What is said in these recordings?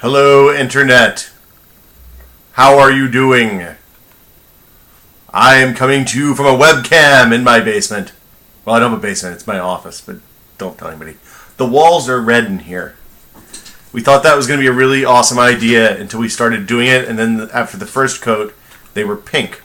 Hello, Internet. How are you doing? I am coming to you from a webcam in my basement. Well, I don't have a basement. It's my office, but don't tell anybody. The walls are red in here. We thought that was going to be a really awesome idea until we started doing it, and then after the first coat, they were pink.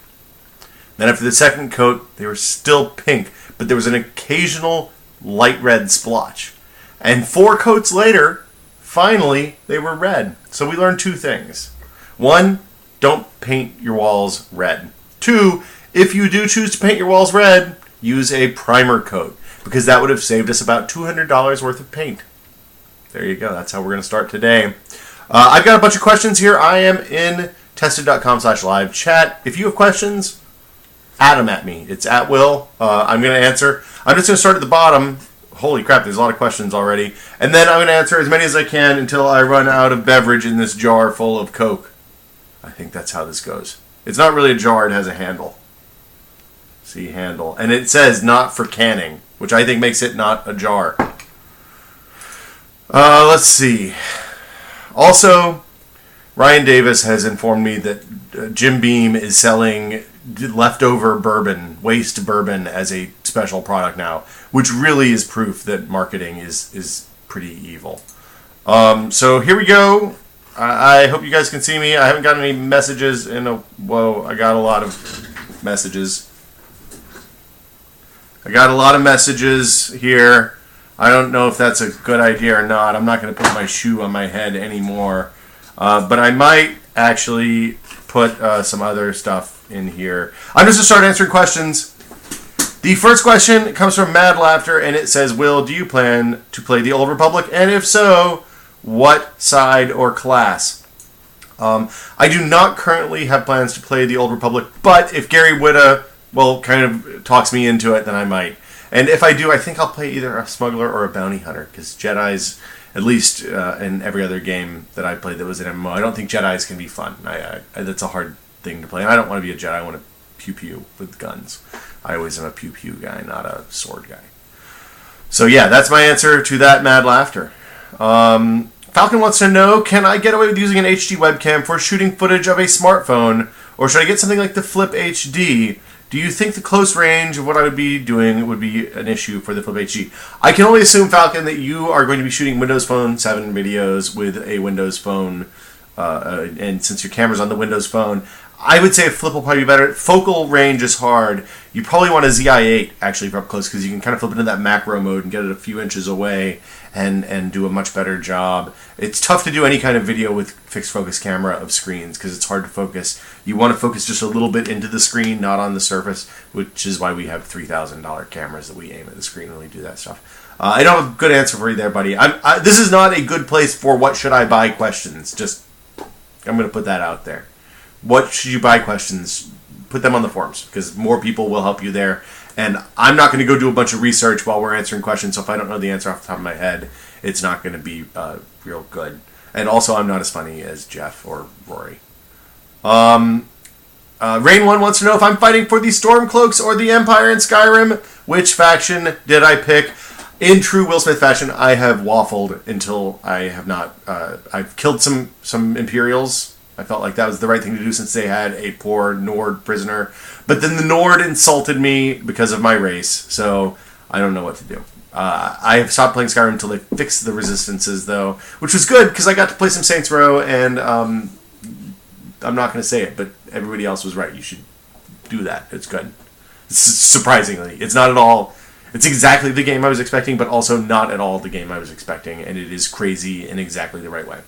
Then after the second coat, they were still pink, but there was an occasional light red splotch. And 4 coats later, finally, they were red. So we learned 2 things. 1, don't paint your walls red. 2, if you do choose to paint your walls red, use a primer coat, because that would have saved us about $200 worth of paint. There you go. That's how we're going to start today. I've got a bunch of questions here. I am in tested.com/live chat. If you have questions, add them at me. It's at will. I'm going to answer. I'm just going to start at the bottom. Holy crap, there's a lot of questions already. And then I'm going to answer as many as I can until I run out of beverage in this jar full of Coke. I think that's how this goes. It's not really a jar, it has a handle. See, handle. And it says not for canning, which I think makes it not a jar. Let's see. Also, Ryan Davis has informed me that Jim Beam is selling leftover bourbon, waste bourbon, as a special product now, which really is proof that marketing is pretty evil. So here we go. I hope you guys can see me. I haven't got any messages in a... Whoa, I got a lot of messages. I got a lot of messages here. I don't know if that's a good idea or not. I'm not going to put my shoe on my head anymore. But I might actually put some other stuff in here. I'm just going to start answering questions. The first question comes from Mad Laughter, and it says, Will, do you plan to play the Old Republic? And if so, what side or class? I do not currently have plans to play the Old Republic, but if Gary Whitta, kind of talks me into it, then I might. And if I do, I think I'll play either a smuggler or a bounty hunter, because Jedis, at least in every other game that I played that was an MMO, I don't think Jedis can be fun. That's a hard thing to play. And I don't want to be a Jedi. I want to pew-pew with guns. I always am a pew-pew guy, not a sword guy. So yeah, that's my answer to that Mad Laughter. Falcon wants to know, can I get away with using an HD webcam for shooting footage of a smartphone, or should I get something like the Flip HD? Do you think the close range of what I would be doing would be an issue for the Flip HD? I can only assume, Falcon, that you are going to be shooting Windows Phone 7 videos with a Windows Phone, and since your camera's on the Windows Phone, I would say a Flip will probably be better. Focal range is hard. You probably want a ZI-8 actually for up close, because you can kind of flip into that macro mode and get it a few inches away and do a much better job. It's tough to do any kind of video with fixed focus camera of screens because it's hard to focus. You want to focus just a little bit into the screen, not on the surface, which is why we have $3,000 cameras that we aim at the screen when we do that stuff. I don't have a good answer for you there, buddy. This is not a good place for what should I buy questions. I'm going to put that out there. What should you buy questions? Put them on the forums, because more people will help you there. And I'm not going to go do a bunch of research while we're answering questions, so if I don't know the answer off the top of my head, it's not going to be real good. And also, I'm not as funny as Jeff or Rory. Rain1 wants to know if I'm fighting for the Stormcloaks or the Empire in Skyrim. Which faction did I pick? In true Will Smith fashion, I have waffled until I have not. I've killed some Imperials. I felt like that was the right thing to do since they had a poor Nord prisoner. But then the Nord insulted me because of my race, so I don't know what to do. I have stopped playing Skyrim until they fixed the resistances, though, which was good because I got to play some Saints Row, and I'm not going to say it, but everybody else was right. You should do that. It's good. Surprisingly. It's not at all... It's exactly the game I was expecting, but also not at all the game I was expecting, and it is crazy in exactly the right way.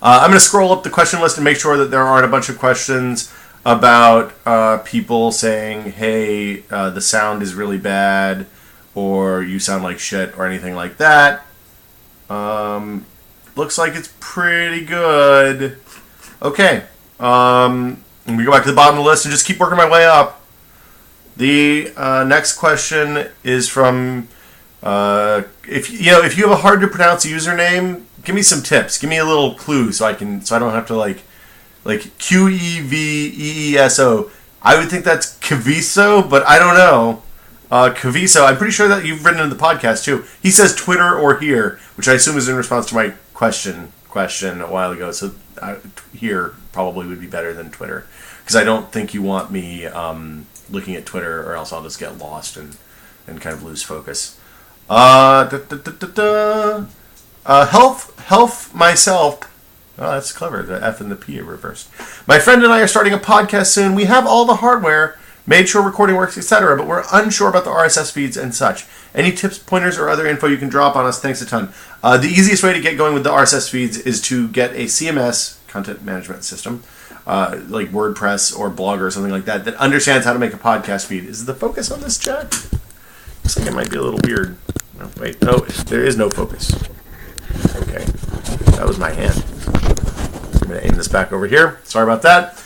I'm going to scroll up the question list and make sure that there aren't a bunch of questions about people saying, hey, the sound is really bad, or you sound like shit, or anything like that. Looks like it's pretty good. Okay. Let me go back to the bottom of the list and just keep working my way up. The next question is from... if you have a hard to pronounce username, give me some tips. Give me a little clue so I don't have to like Queveeso. I would think that's Caviso, but I don't know. Caviso, I'm pretty sure that you've written in the podcast too. He says Twitter or here, which I assume is in response to my question. question a while ago, so here probably would be better than Twitter, because I don't think you want me looking at Twitter, or else I'll just get lost and kind of lose focus. Health myself. Oh, that's clever. The F and the P are reversed. My friend and I are starting a podcast soon. We have all the hardware, made sure recording works, etc., but we're unsure about the RSS feeds and such. Any tips, pointers, or other info you can drop on us? Thanks a ton. The easiest way to get going with the RSS feeds is to get a CMS, content management system, like WordPress or Blogger or something like that, that understands how to make a podcast feed. Is the focus on this, Jack? Looks like it might be a little weird. No, wait, no, there is no focus. Okay, that was my hand. I'm going to aim this back over here. Sorry about that.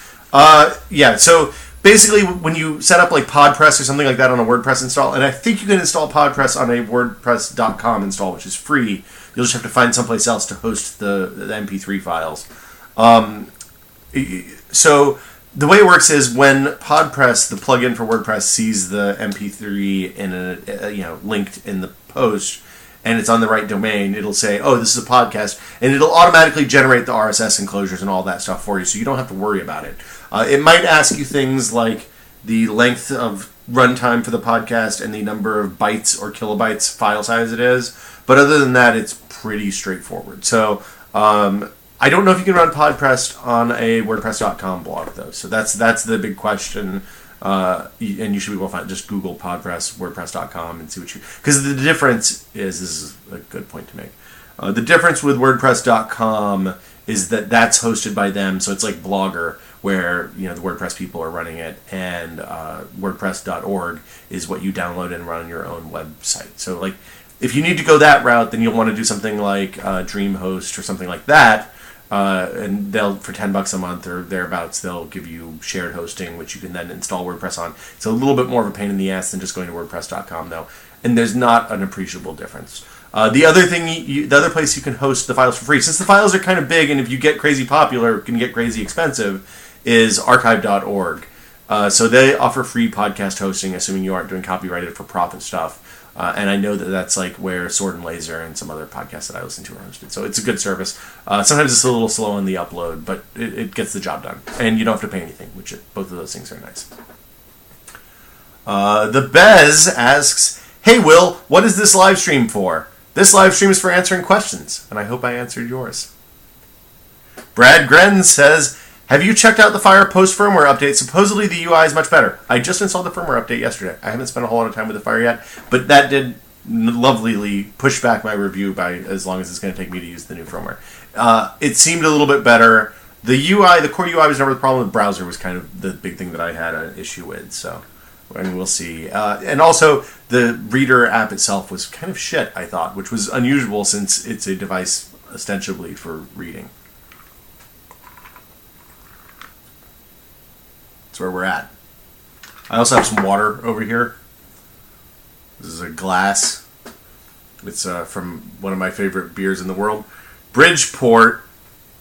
Yeah, so basically when you set up like PodPress or something like that on a WordPress install, and I think you can install PodPress on a WordPress.com install, which is free. You'll just have to find someplace else to host the MP3 files. So the way it works is when PodPress, the plugin for WordPress, sees the MP3 in linked in the post, and it's on the right domain, it'll say, oh, this is a podcast, and it'll automatically generate the RSS enclosures and all that stuff for you, so you don't have to worry about it. It might ask you things like the length of runtime for the podcast and the number of bytes or kilobytes file size it is, but other than that, it's pretty straightforward. So I don't know if you can run PodPress on a WordPress.com blog, though, so that's the big question. And you should be able to find, just Google PodPress, WordPress.com, and see what you... Because the difference is, this is a good point to make, the difference with WordPress.com is that that's hosted by them, so it's like Blogger, where the WordPress people are running it, and WordPress.org is what you download and run on your own website. So, like, if you need to go that route, then you'll want to do something like DreamHost or something like that. And they'll, for $10 a month or thereabouts, they'll give you shared hosting, which you can then install WordPress on. It's a little bit more of a pain in the ass than just going to WordPress.com, though, and there's not an appreciable difference. The other thing, the other place you can host the files for free, since the files are kind of big, and if you get crazy popular, it can get crazy expensive, is archive.org. So they offer free podcast hosting, assuming you aren't doing copyrighted for profit stuff. And I know that that's like where Sword and Laser and some other podcasts that I listen to are hosted. So it's a good service. Sometimes it's a little slow on the upload, but it gets the job done. And you don't have to pay anything, which both of those things are nice. The Bez asks, hey Will, what is this live stream for? This live stream is for answering questions, and I hope I answered yours. Brad Gren says, have you checked out the Fire post firmware update? Supposedly the UI is much better. I just installed the firmware update yesterday. I haven't spent a whole lot of time with the Fire yet, but that did lovelily push back my review by as long as it's going to take me to use the new firmware. It seemed a little bit better. The UI, the core UI was never the problem. The browser was kind of the big thing that I had an issue with, so I mean, we'll see. And also, the Reader app itself was kind of shit, I thought, which was unusual since it's a device ostensibly for reading. That's where we're at. I also have some water over here. This is a glass. It's from one of my favorite beers in the world, Bridgeport.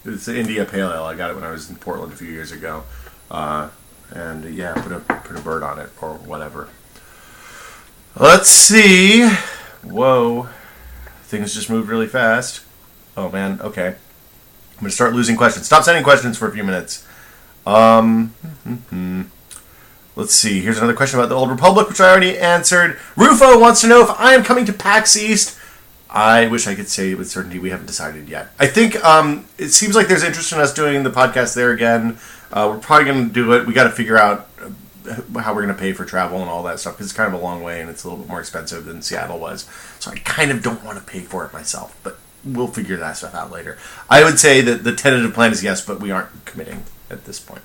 It's the India Pale Ale. I got it when I was in Portland a few years ago, and yeah, put a bird on it or whatever. Let's see. Whoa, things just moved really fast. Oh man. Okay, I'm gonna start losing questions. Stop sending questions for a few minutes. Let's see. Here's another question about the Old Republic, which I already answered. Rufo wants to know if I am coming to PAX East. I wish I could say with certainty. We haven't decided yet. I think it seems like there's interest in us doing the podcast there again. We're probably going to do it. We got to figure out how we're going to pay for travel and all that stuff, because it's kind of a long way and it's a little bit more expensive than Seattle was. So I kind of don't want to pay for it myself, but we'll figure that stuff out later. I would say that the tentative plan is yes, but we aren't committing at this point.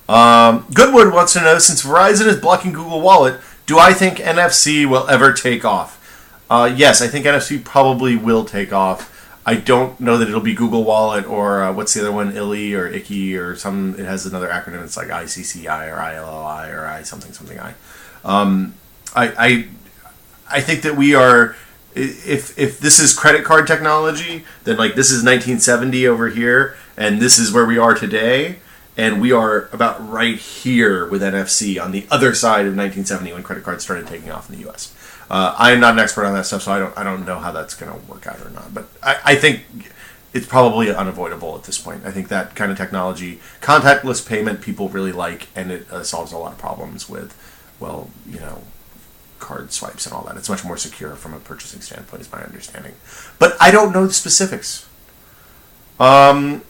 Goodwood wants to know, since Verizon is blocking Google Wallet, do I think NFC will ever take off? Yes, I think NFC probably will take off. I don't know that it'll be Google Wallet or what's the other one, ILI or ICI or some. It has another acronym. It's like ICCI or ILLI or I something I. I think that we are. If this is credit card technology, then like this is 1970 over here, and this is where we are today. And we are about right here with NFC on the other side of 1970 when credit cards started taking off in the U.S. I am not an expert on that stuff, so I don't know how that's going to work out or not. But I think it's probably unavoidable at this point. I think that kind of technology, contactless payment, people really like, and it solves a lot of problems with, well, card swipes and all that. It's much more secure from a purchasing standpoint, is my understanding. But I don't know the specifics. Dummy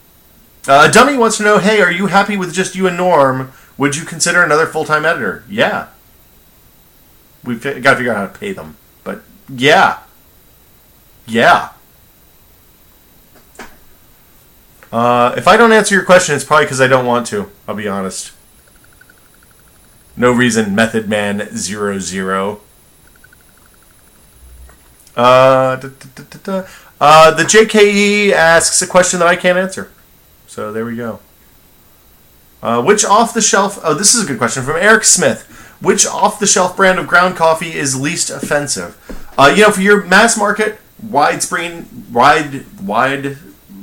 wants to know, hey, are you happy with just you and Norm? Would you consider another full-time editor? Yeah. We've got to figure out how to pay them. But, yeah. Yeah. If I don't answer your question, it's probably because I don't want to. I'll be honest. No reason, Method Man 00. The JKE asks a question that I can't answer. So there we go. Which off-the-shelf... Oh, this is a good question from Eric Smith. Which off-the-shelf brand of ground coffee is least offensive? For your mass market, wide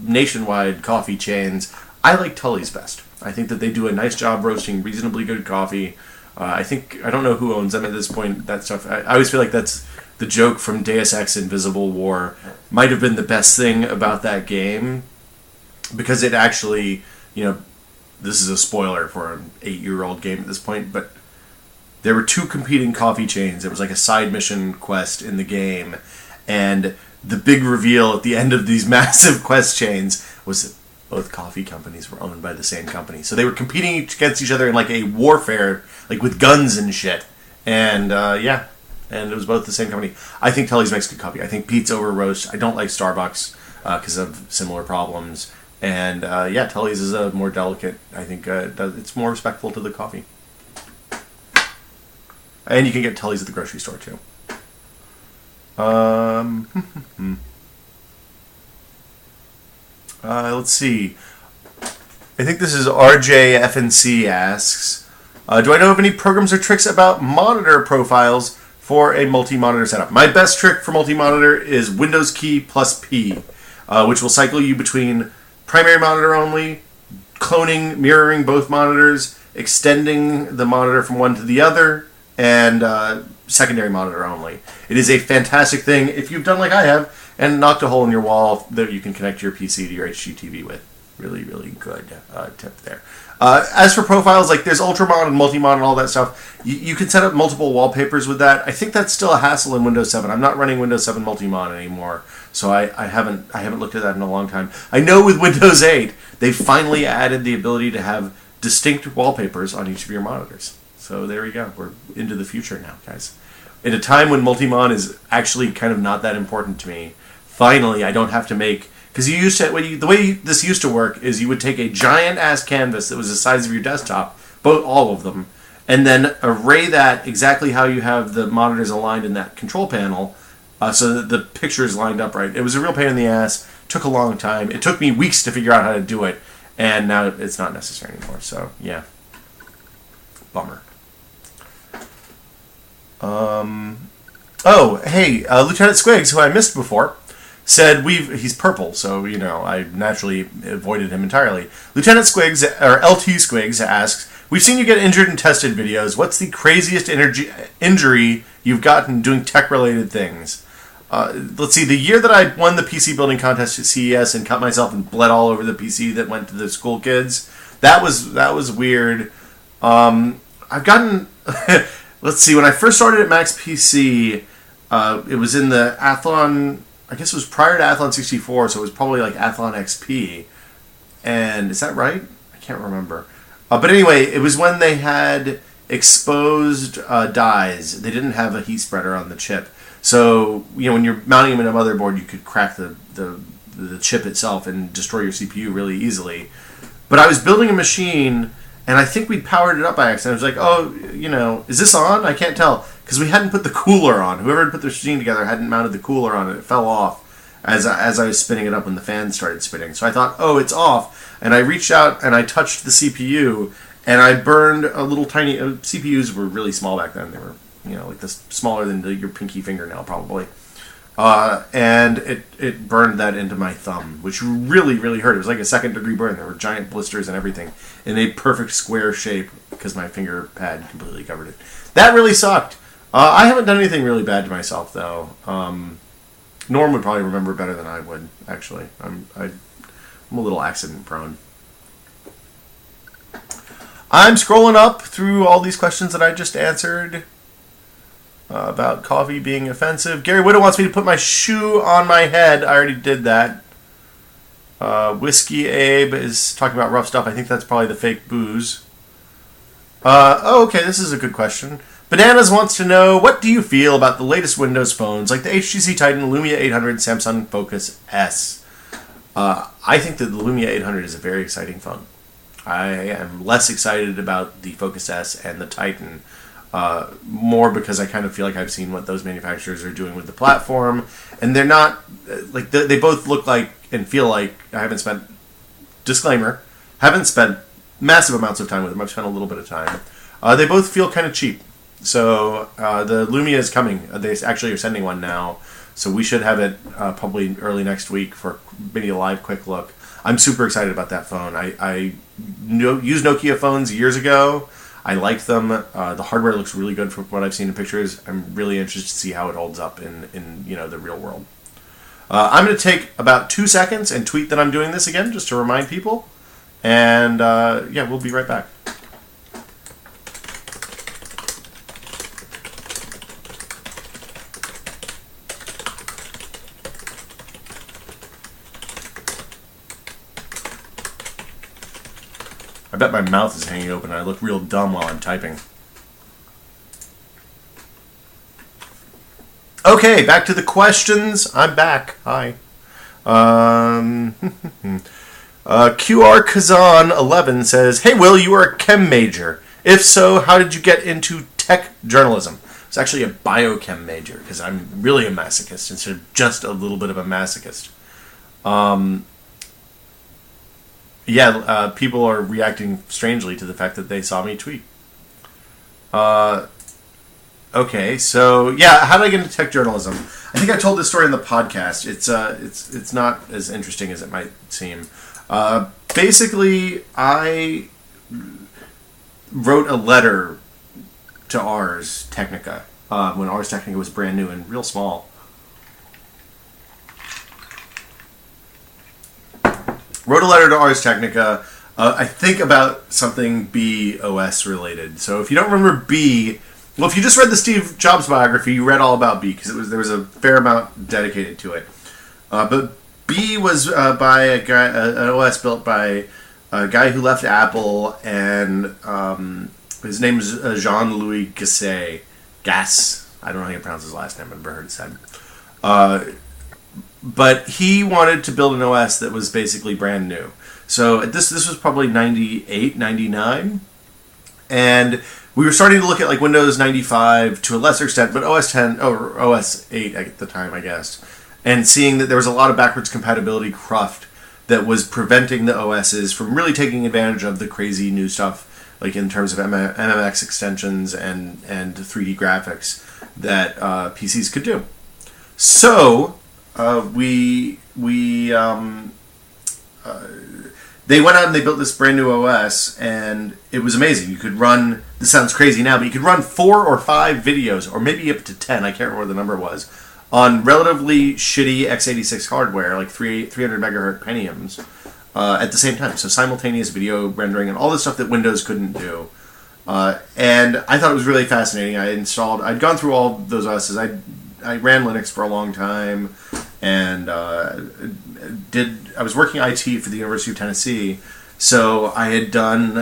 nationwide coffee chains, I like Tully's best. I think that they do a nice job roasting reasonably good coffee. I don't know who owns them at this point. That stuff, I always feel like that's the joke from Deus Ex Invisible War. Might have been the best thing about that game, because it actually, this is a spoiler for an 8-year-old game at this point, but there were 2 competing coffee chains. It was like a side mission quest in the game, and the big reveal at the end of these massive quest chains was that both coffee companies were owned by the same company. So they were competing against each other in like a warfare, like with guns and shit. And and it was both the same company. I think Tully's makes good coffee. I think Pete's over roast. I don't like Starbucks because of similar problems. And Tully's is a more delicate. I think it's more respectful to the coffee. And you can get Tully's at the grocery store too. Let's see. I think this is RJFNC asks, do I know of any programs or tricks about monitor profiles for a multi-monitor setup? My best trick for multi-monitor is Windows key plus P, which will cycle you between primary monitor only, cloning, mirroring both monitors, extending the monitor from one to the other, and secondary monitor only. It is a fantastic thing if you've done like I have and knocked a hole in your wall that you can connect your PC to your HGTV with. Really, really good tip there. As for profiles, like there's Ultramon and Multimon and all that stuff, you can set up multiple wallpapers with that. I think that's still a hassle in Windows 7. I'm not running Windows 7 Multimon anymore, so I haven't looked at that in a long time. I know with Windows 8, they finally added the ability to have distinct wallpapers on each of your monitors. So there we go. We're into the future now, guys. In a time when Multimon is actually kind of not that important to me, finally I don't have to make... Because the way this used to work is you would take a giant-ass canvas that was the size of your desktop, all of them, and then array that exactly how you have the monitors aligned in that control panel so that the picture is lined up right. It was a real pain in the ass. Took a long time. It took me weeks to figure out how to do it, and now it's not necessary anymore. So, yeah. Bummer. Lieutenant Squiggs, who I missed before, said he's purple, so I naturally avoided him entirely. Lieutenant Squiggs, or LT Squiggs, asks, we've seen you get injured in tested videos. What's the craziest injury you've gotten doing tech-related things? Let's see, the year that I won the PC building contest at CES and cut myself and bled all over the PC that went to the school kids, that was weird. I've gotten... Let's see, when I first started at Max PC, it was in the Athlon... I guess it was prior to Athlon 64, so it was probably like Athlon XP. And is that right? I can't remember. But anyway, it was when they had exposed dies. They didn't have a heat spreader on the chip. So, when you're mounting them in a motherboard, you could crack the chip itself and destroy your CPU really easily. But I was building a machine, and I think we'd powered it up by accident. I was like, is this on? I can't tell. Because we hadn't put the cooler on. Whoever had put the machine together hadn't mounted the cooler on it. It fell off as I was spinning it up when the fan started spinning. So I thought, it's off. And I reached out and I touched the CPU, and I burned a little tiny... CPUs were really small back then. They were, like this, smaller than your pinky fingernail, probably. And it burned that into my thumb, which really, really hurt. It was like a 2nd-degree burn. There were giant blisters and everything in a perfect square shape because my finger pad completely covered it. That really sucked. I haven't done anything really bad to myself, though. Norm would probably remember better than I would, actually. I'm a little accident prone. I'm scrolling up through all these questions that I just answered about coffee being offensive. Gary Widow wants me to put my shoe on my head. I already did that. Whiskey Abe is talking about rough stuff. I think that's probably the fake booze. Okay, this is a good question. Bananas wants to know, what do you feel about the latest Windows phones, like the HTC Titan, Lumia 800, Samsung Focus S? I think that the Lumia 800 is a very exciting phone. I am less excited about the Focus S and the Titan, more because I kind of feel like I've seen what those manufacturers are doing with the platform, and they're not, like, they both look like and feel like I haven't spent, disclaimer, haven't spent massive amounts of time with them. I've spent a little bit of time. They both feel kind of cheap. So the Lumia is coming. They actually are sending one now. So we should have it probably early next week for maybe a live quick look. I'm super excited about that phone. I used Nokia phones years ago. I like them. The hardware looks really good from what I've seen in pictures. I'm really interested to see how it holds up in the real world. I'm going to take about 2 seconds and tweet that I'm doing this again, just to remind people. And yeah, we'll be right back. I bet my mouth is hanging open and I look real dumb while I'm typing. Okay, back to the questions. I'm back. Hi. QR Kazan 11 says, "Hey Will, you are a chem major. If so, how did you get into tech journalism?" It's actually a biochem major because I'm really a masochist instead of just a little bit of a masochist. People are reacting strangely to the fact that they saw me tweet. Okay, so yeah, how did I get into tech journalism? I think I told this story in the podcast. It's not as interesting as it might seem. Basically, I wrote a letter to Ars Technica when Ars Technica was brand new and real small. Wrote a letter to Ars Technica, I think about something BOS related. So if you don't remember B, well, if you just read the Steve Jobs biography, you read all about B because there was a fair amount dedicated to it. But B was by a guy, an OS built by a guy who left Apple, and his name is Jean-Louis Gasset. Gass. I don't know how you pronounce his last name. I've never heard it said. But he wanted to build an OS that was basically brand new. So this was probably 98, 99. And we were starting to look at like Windows 95 to a lesser extent, but OS 10 or OS 8 at the time, I guess. And seeing that there was a lot of backwards compatibility cruft that was preventing the OSs from really taking advantage of the crazy new stuff, like in terms of MMX extensions and 3D graphics that PCs could do. So they went out and they built this brand new OS, and it was amazing. You could run, this sounds crazy now, but you could run 4 or 5 videos, or maybe up to 10, I can't remember what the number was, on relatively shitty x86 hardware, like 300 megahertz Pentiums, at the same time. So simultaneous video rendering and all the stuff that Windows couldn't do. And I thought it was really fascinating. I'd gone through all those OSs. I ran Linux for a long time, and I was working IT for the University of Tennessee, so I had done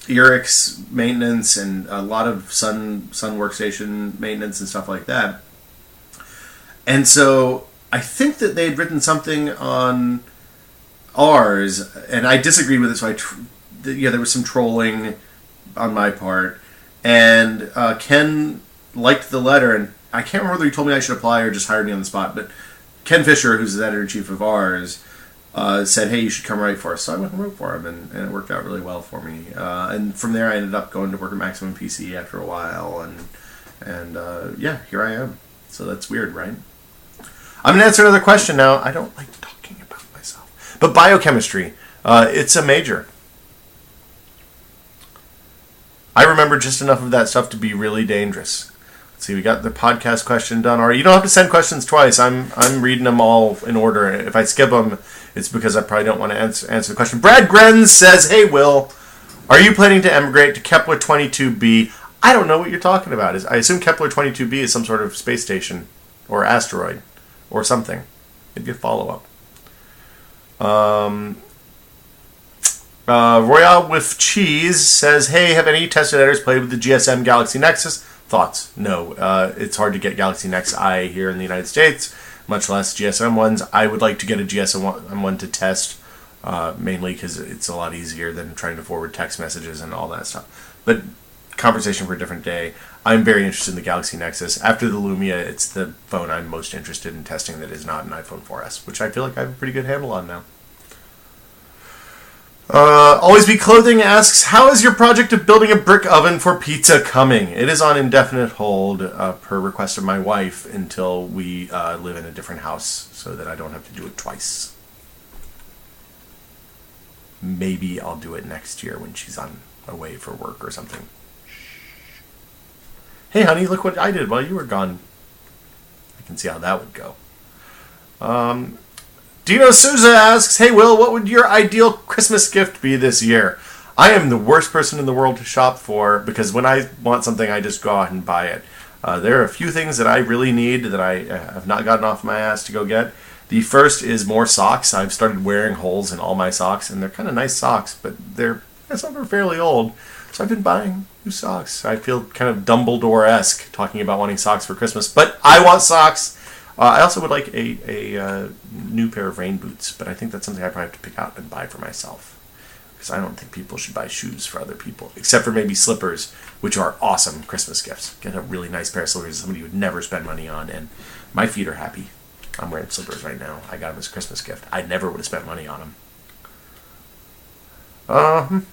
ERIX maintenance and a lot of Sun workstation maintenance and stuff like that. And so I think that they had written something on Ars, and I disagreed with it, so there was some trolling on my part, and Ken liked the letter, and I can't remember whether he told me I should apply or just hired me on the spot, but Ken Fisher, who's the editor-in-chief of Ars, said, "Hey, you should come write for us." So I went and wrote for him, and it worked out really well for me. And from there, I ended up going to work at Maximum PC after a while, and yeah, here I am. So that's weird, right? I'm going to answer another question now. I don't like talking about myself. But biochemistry, it's a major. I remember just enough of that stuff to be really dangerous. See, we got the podcast question done already. You don't have to send questions twice. I'm reading them all in order. If I skip them, it's because I probably don't want to answer the question. Brad Grenz says, "Hey, Will, are you planning to emigrate to Kepler 22b?" I don't know what you're talking about. I assume Kepler 22b is some sort of space station or asteroid or something. Maybe a follow-up. Royale with Cheese says, "Hey, have any tested editors played with the GSM Galaxy Nexus? Thoughts?" No. It's hard to get Galaxy Nexus I here in the United States, much less GSM ones. I would like to get a GSM one to test, mainly because it's a lot easier than trying to forward text messages and all that stuff. But conversation for a different day. I'm very interested in the Galaxy Nexus. After the Lumia, it's the phone I'm most interested in testing that is not an iPhone 4S, which I feel like I have a pretty good handle on now. Always Be Clothing asks, "How is your project of building a brick oven for pizza coming?" It is on indefinite hold, per request of my wife, until we live in a different house so that I don't have to do it twice. Maybe I'll do it next year when she's away for work or something. Hey, honey, look what I did while you were gone. I can see how that would go. Dino Souza asks, "Hey, Will, what would your ideal Christmas gift be this year?" I am the worst person in the world to shop for, because when I want something, I just go out and buy it. There are a few things that I really need that I have not gotten off my ass to go get. The first is more socks. I've started wearing holes in all my socks, and they're kind of nice socks, but some are fairly old. So I've been buying new socks. I feel kind of Dumbledore-esque talking about wanting socks for Christmas, but I want socks. I also would like a new pair of rain boots, but I think that's something I probably have to pick out and buy for myself. Because I don't think people should buy shoes for other people, except for maybe slippers, which are awesome Christmas gifts. Get a really nice pair of slippers that somebody would never spend money on, and my feet are happy. I'm wearing slippers right now. I got them as a Christmas gift. I never would have spent money on them. I'm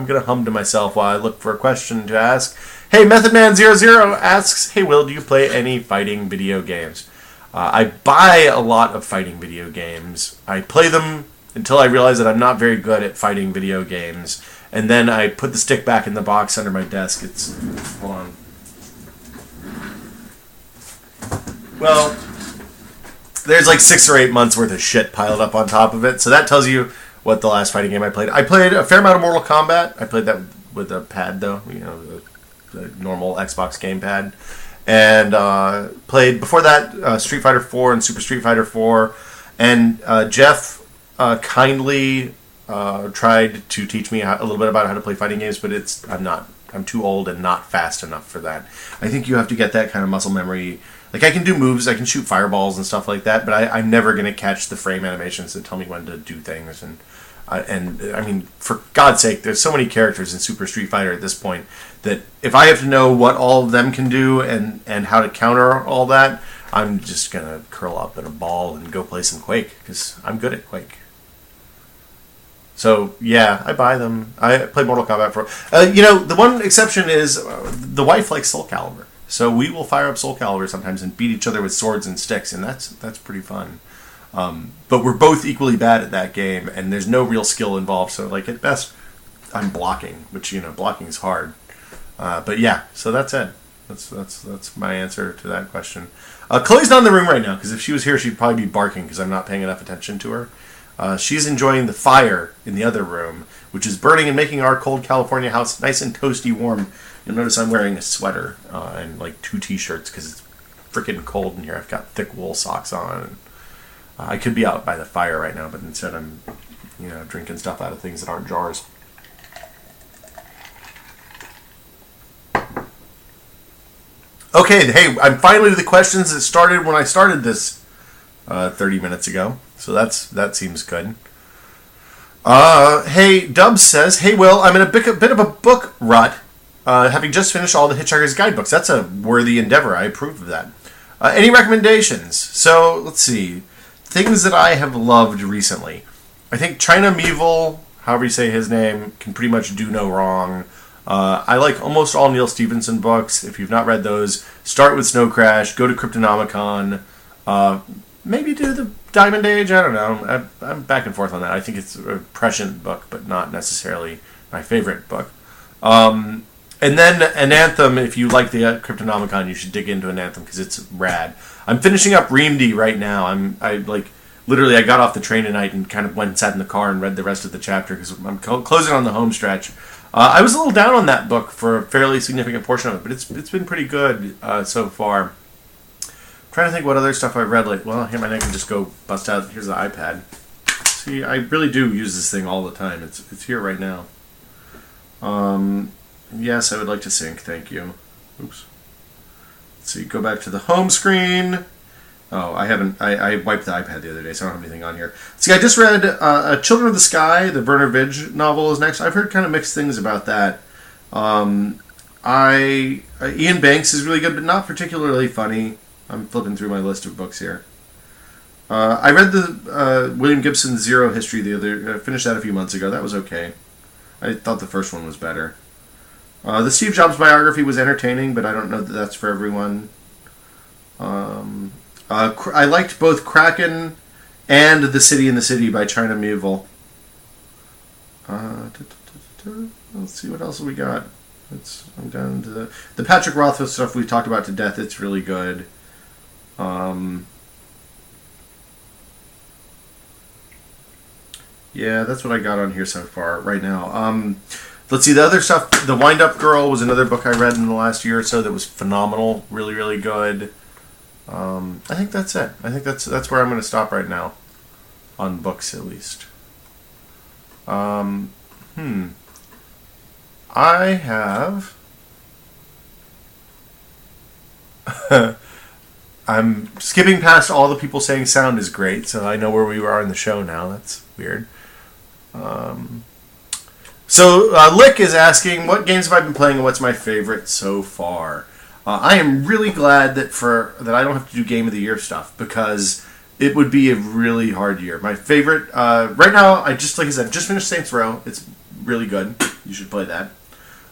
going to hum to myself while I look for a question to ask. Hey, MethodMan00 asks, "Hey, Will, do you play any fighting video games?" I buy a lot of fighting video games. I play them until I realize that I'm not very good at fighting video games. And then I put the stick back in the box under my desk. Hold on. Well, there's like 6 or 8 months worth of shit piled up on top of it. So that tells you what the last fighting game I played. I played a fair amount of Mortal Kombat. I played that with a pad, though. The normal Xbox gamepad. And played, before that, Street Fighter 4 and Super Street Fighter 4. And Jeff kindly tried to teach me a little bit about how to play fighting games, but I'm too old and not fast enough for that. I think you have to get that kind of muscle memory. Like, I can do moves, I can shoot fireballs and stuff like that, but I'm never going to catch the frame animations that tell me when to do things. And I mean, for God's sake, there's so many characters in Super Street Fighter at this point that if I have to know what all of them can do and how to counter all that, I'm just going to curl up in a ball and go play some Quake, because I'm good at Quake. So, yeah, I buy them. I play Mortal Kombat for... the one exception is the wife likes Soul Calibur. So we will fire up Soul Calibur sometimes and beat each other with swords and sticks, and that's pretty fun. But we're both equally bad at that game, and there's no real skill involved. So, like, at best, I'm blocking, which, blocking is hard. But yeah, so that's it. That's my answer to that question. Chloe's not in the room right now, because if she was here, she'd probably be barking because I'm not paying enough attention to her. She's enjoying the fire in the other room, which is burning and making our cold California house nice and toasty warm. You'll notice I'm wearing a sweater and like 2 t-shirts because it's freaking cold in here. I've got thick wool socks on. I could be out by the fire right now, but instead I'm, drinking stuff out of things that aren't jars. Okay, hey, I'm finally to the questions that started when I started this 30 minutes ago. So that seems good. Hey, Dubs says, "Hey, Will, I'm in a bit of a book rut, having just finished all the Hitchhiker's Guidebooks." That's a worthy endeavor. I approve of that. Any recommendations? So, let's see. Things that I have loved recently. I think China Meevil, however you say his name, can pretty much do no wrong. I like almost all Neil Stephenson books. If you've not read those, start with Snow Crash, go to Cryptonomicon, maybe do the Diamond Age. I don't know. I'm back and forth on that. I think it's a prescient book, but not necessarily my favorite book. And then an Anthem, if you like the Cryptonomicon, you should dig into an Anthem because it's rad. I'm finishing up Reamd right now. Literally, I got off the train tonight and kind of went and sat in the car and read the rest of the chapter because I'm closing on the home stretch. I was a little down on that book for a fairly significant portion of it, but it's been pretty good so far. I'm trying to think what other stuff I've read. Here, I can just go bust out. Here's the iPad. See, I really do use this thing all the time. It's here right now. Yes, I would like to sync. Thank you. Oops. Let's see. Go back to the home screen. Oh, I haven't. I wiped the iPad the other day, so I don't have anything on here. See, I just read Children of the Sky, the Werner Vidge novel is next. I've heard kind of mixed things about that. Ian Banks is really good, but not particularly funny. I'm flipping through my list of books here. I read the William Gibson Zero History finished that a few months ago. That was okay. I thought the first one was better. The Steve Jobs biography was entertaining, but I don't know that that's for everyone. I liked both Kraken and The City in the City by China Miéville. Let's see what else we got. I'm down to the Patrick Rothfuss stuff we talked about to death. It's really good. Yeah, that's what I got on here so far right now. Let's see, the other stuff. The Wind Up Girl was another book I read in the last year or so that was phenomenal. Really, really good. I think that's it. I think that's where I'm going to stop right now. On books, at least. I have... I'm skipping past all the people saying sound is great, so I know where we are in the show now. That's weird. Lick is asking, what games have I been playing and what's my favorite so far? I am really glad that I don't have to do Game of the Year stuff because it would be a really hard year. My favorite, right now, just finished Saints Row. It's really good. You should play that.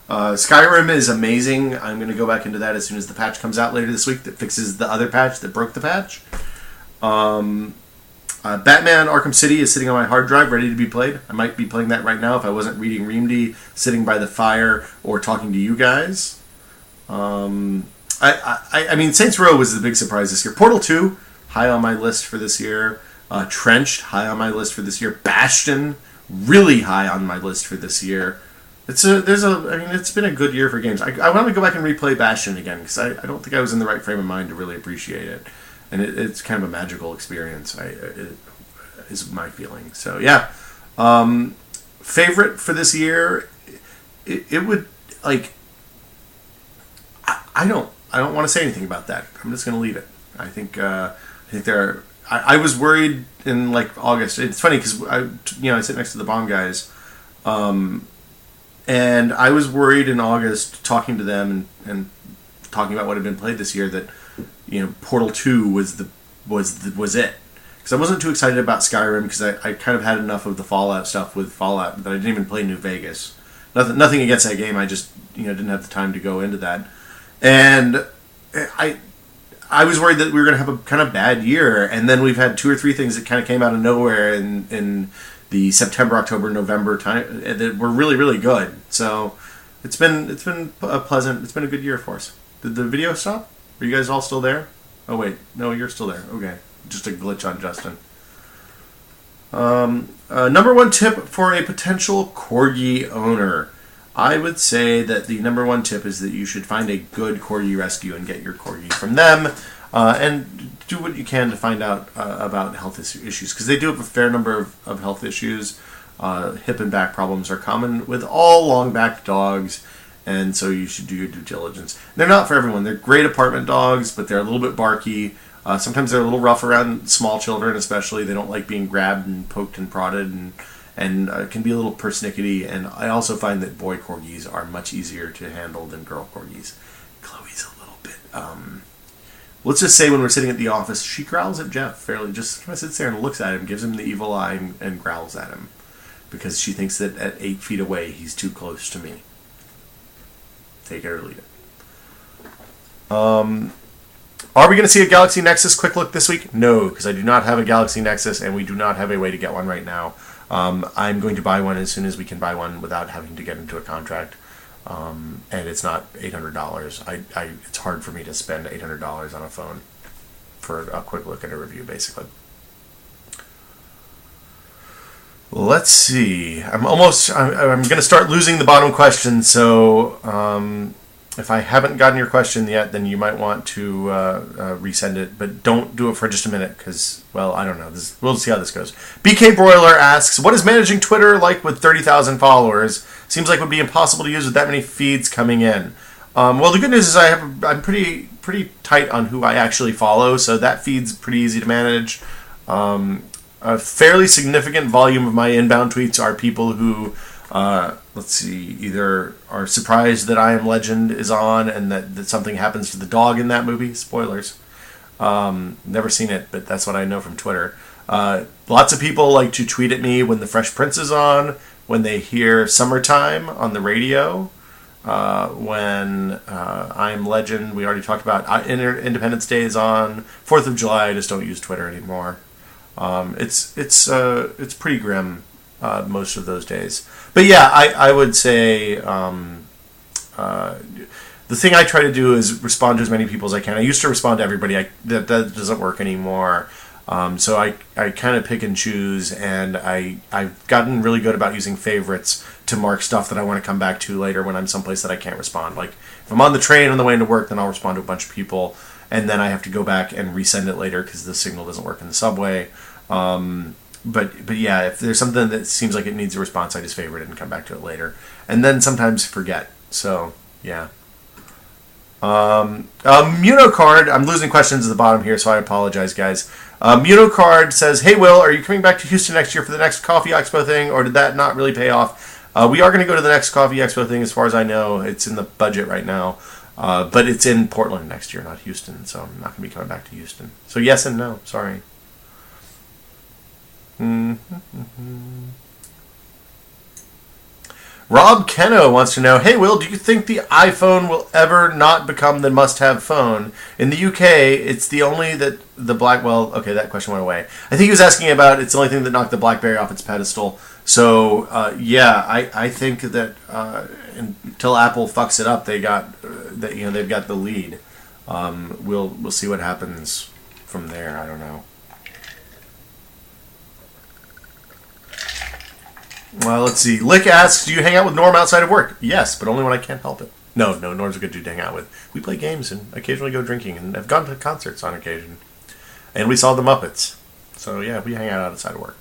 Skyrim is amazing. I'm going to go back into that as soon as the patch comes out later this week that fixes the other patch that broke the patch. Batman Arkham City is sitting on my hard drive ready to be played. I might be playing that right now if I wasn't reading Reamd, sitting by the fire, or talking to you guys. I mean, Saints Row was the big surprise this year. Portal 2, high on my list for this year. Trenched, high on my list for this year. Bastion, really high on my list for this year. It's been a good year for games. I want to go back and replay Bastion again because I don't think I was in the right frame of mind to really appreciate it, and it's kind of a magical experience. It is my feeling. So yeah, favorite for this year, it would like. I don't want to say anything about that. I'm just going to leave it. I think there are. I was worried in August. It's funny because I sit next to the Bomb guys, and I was worried in August talking to them and talking about what had been played this year that Portal 2 was it because I wasn't too excited about Skyrim because I kind of had enough of the Fallout stuff with Fallout that I didn't even play New Vegas. Nothing against that game. I just didn't have the time to go into that. And I was worried that we were going to have a kind of bad year, and then we've had 2 or 3 things that kind of came out of nowhere in the September, October, November time that were really, really good. So it's been a good year for us. Did the video stop? Are you guys all still there? Oh wait, no, you're still there. Okay, just a glitch on Justin. Number 1 tip for a potential corgi owner. I would say that the number 1 tip is that you should find a good corgi rescue and get your corgi from them, and do what you can to find out about health issues, because they do have a fair number of health issues. Hip and back problems are common with all long-backed dogs, and so you should do your due diligence. They're not for everyone. They're great apartment dogs, but they're a little bit barky. Sometimes they're a little rough around small children, especially. They don't like being grabbed and poked and prodded, and can be a little persnickety. And I also find that boy corgis are much easier to handle than girl corgis. Chloe's a little bit, let's just say when we're sitting at the office, she growls at Jeff fairly, just kind of sits there and looks at him, gives him the evil eye, and growls at him. Because she thinks that at 8 feet away, he's too close to me. Take it or leave it. Are we going to see a Galaxy Nexus quick look this week? No, because I do not have a Galaxy Nexus, and we do not have a way to get one right now. I'm going to buy one as soon as we can buy one without having to get into a contract. and it's not $800. It's hard for me to spend $800 on a phone for a quick look at a review, basically. Let's see. I'm going to start losing the bottom question, so if I haven't gotten your question yet, then you might want to resend it, but don't do it for just a minute, because, well, I don't know. We'll see how this goes. BK Broiler asks, what is managing Twitter like with 30,000 followers? Seems like it would be impossible to use with that many feeds coming in. Well, the good news is I'm pretty tight on who I actually follow, so that feed's pretty easy to manage. A fairly significant volume of my inbound tweets are people who, either are surprised that I Am Legend is on and that something happens to the dog in that movie. Spoilers. Never seen it, but that's what I know from Twitter. Lots of people like to tweet at me when The Fresh Prince is on, when they hear Summertime on the radio, when I Am Legend, we already talked about, Independence Day is on, 4th of July, I just don't use Twitter anymore. It's pretty grim most of those days. But yeah, I would say the thing I try to do is respond to as many people as I can. I used to respond to everybody. That doesn't work anymore. So I kind of pick and choose, and I've gotten really good about using favorites to mark stuff that I want to come back to later when I'm someplace that I can't respond. Like if I'm on the train on the way into work, then I'll respond to a bunch of people, and then I have to go back and resend it later because the signal doesn't work in the subway. But yeah, if there's something that seems like it needs a response, I just favorite it and come back to it later, and then sometimes forget. So yeah. Munocard, I'm losing questions at the bottom here, so I apologize, guys. Munocard says, hey Will, are you coming back to Houston next year for the next Coffee Expo thing, or did that not really pay off? We are going to go to the next Coffee Expo thing, as far as I know. It's in the budget right now. But it's in Portland next year, not Houston, so I'm not going to be coming back to Houston. So yes and no, sorry. Rob Keno wants to know, hey Will, do you think the iPhone will ever not become the must-have phone? In the UK, it's the only that the black... Well, okay, that question went away. I think he was asking about it's the only thing that knocked the BlackBerry off its pedestal. So, yeah, I think that until Apple fucks it up, they've got the lead. We'll see what happens from there. I don't know. Well, let's see. Lick asks, do you hang out with Norm outside of work? Yes, but only when I can't help it. No, Norm's a good dude to hang out with. We play games and occasionally go drinking, and have gone to concerts on occasion. And we saw the Muppets. So, yeah, we hang out outside of work.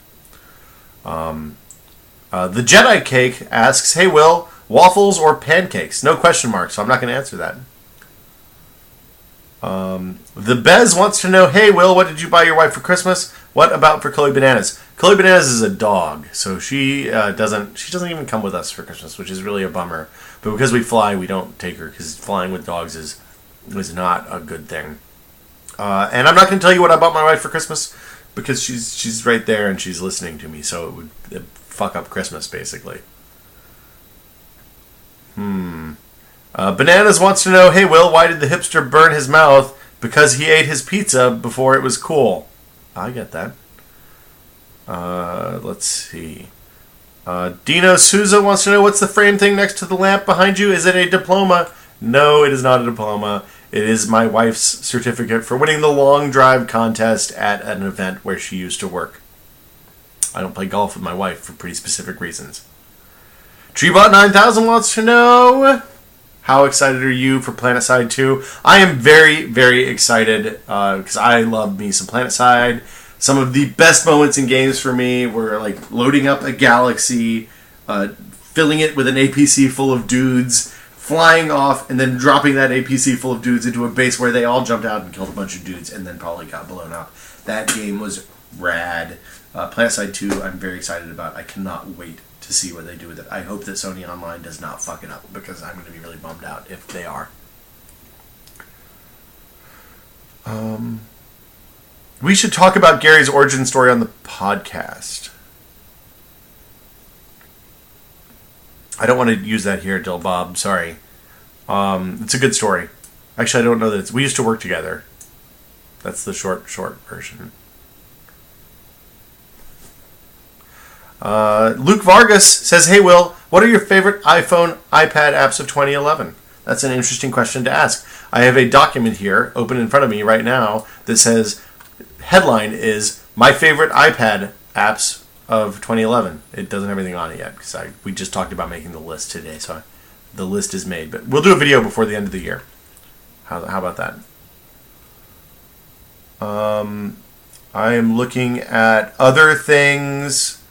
The Jedi Cake asks, hey, Will, waffles or pancakes? No question mark, so I'm not going to answer that. The Bez wants to know, hey, Will, what did you buy your wife for Christmas? What about for Chloe Bananas? Chloe Bananas is a dog, so she doesn't even come with us for Christmas, which is really a bummer. But because we fly, we don't take her, because flying with dogs is not a good thing. And I'm not going to tell you what I bought my wife for Christmas, because she's right there and she's listening to me, so it would fuck up Christmas, basically. Bananas wants to know, hey, Will, why did the hipster burn his mouth? Because he ate his pizza before it was cool. I get that. Let's see. Dino Souza wants to know, what's the frame thing next to the lamp behind you? Is it a diploma? No, it is not a diploma. It is my wife's certificate for winning the long drive contest at an event where she used to work. I don't play golf with my wife for pretty specific reasons. Treebot9000 wants to know, how excited are you for PlanetSide 2? I am very, very excited because I love me some PlanetSide. Some of the best moments in games for me were like loading up a galaxy, filling it with an APC full of dudes, flying off, and then dropping that APC full of dudes into a base where they all jumped out and killed a bunch of dudes and then probably got blown up. That game was rad. PlanetSide 2 I'm very excited about. I cannot wait to see what they do with it. I hope that Sony Online does not fuck it up, because I'm going to be really bummed out if they are. We should talk about Gary's origin story on the podcast. I don't want to use that here, Dill Bob. Sorry. It's a good story. Actually, I don't know that it's... We used to work together. That's the short version. Luke Vargas says, hey, Will, What are your favorite iPhone, iPad apps of 2011? That's an interesting question to ask. I have a document here, open in front of me right now, that says, headline is, my favorite iPad apps of 2011. It doesn't have anything on it yet, because we just talked about making the list today, so the list is made. But we'll do a video before the end of the year. How about that? I am looking at other things.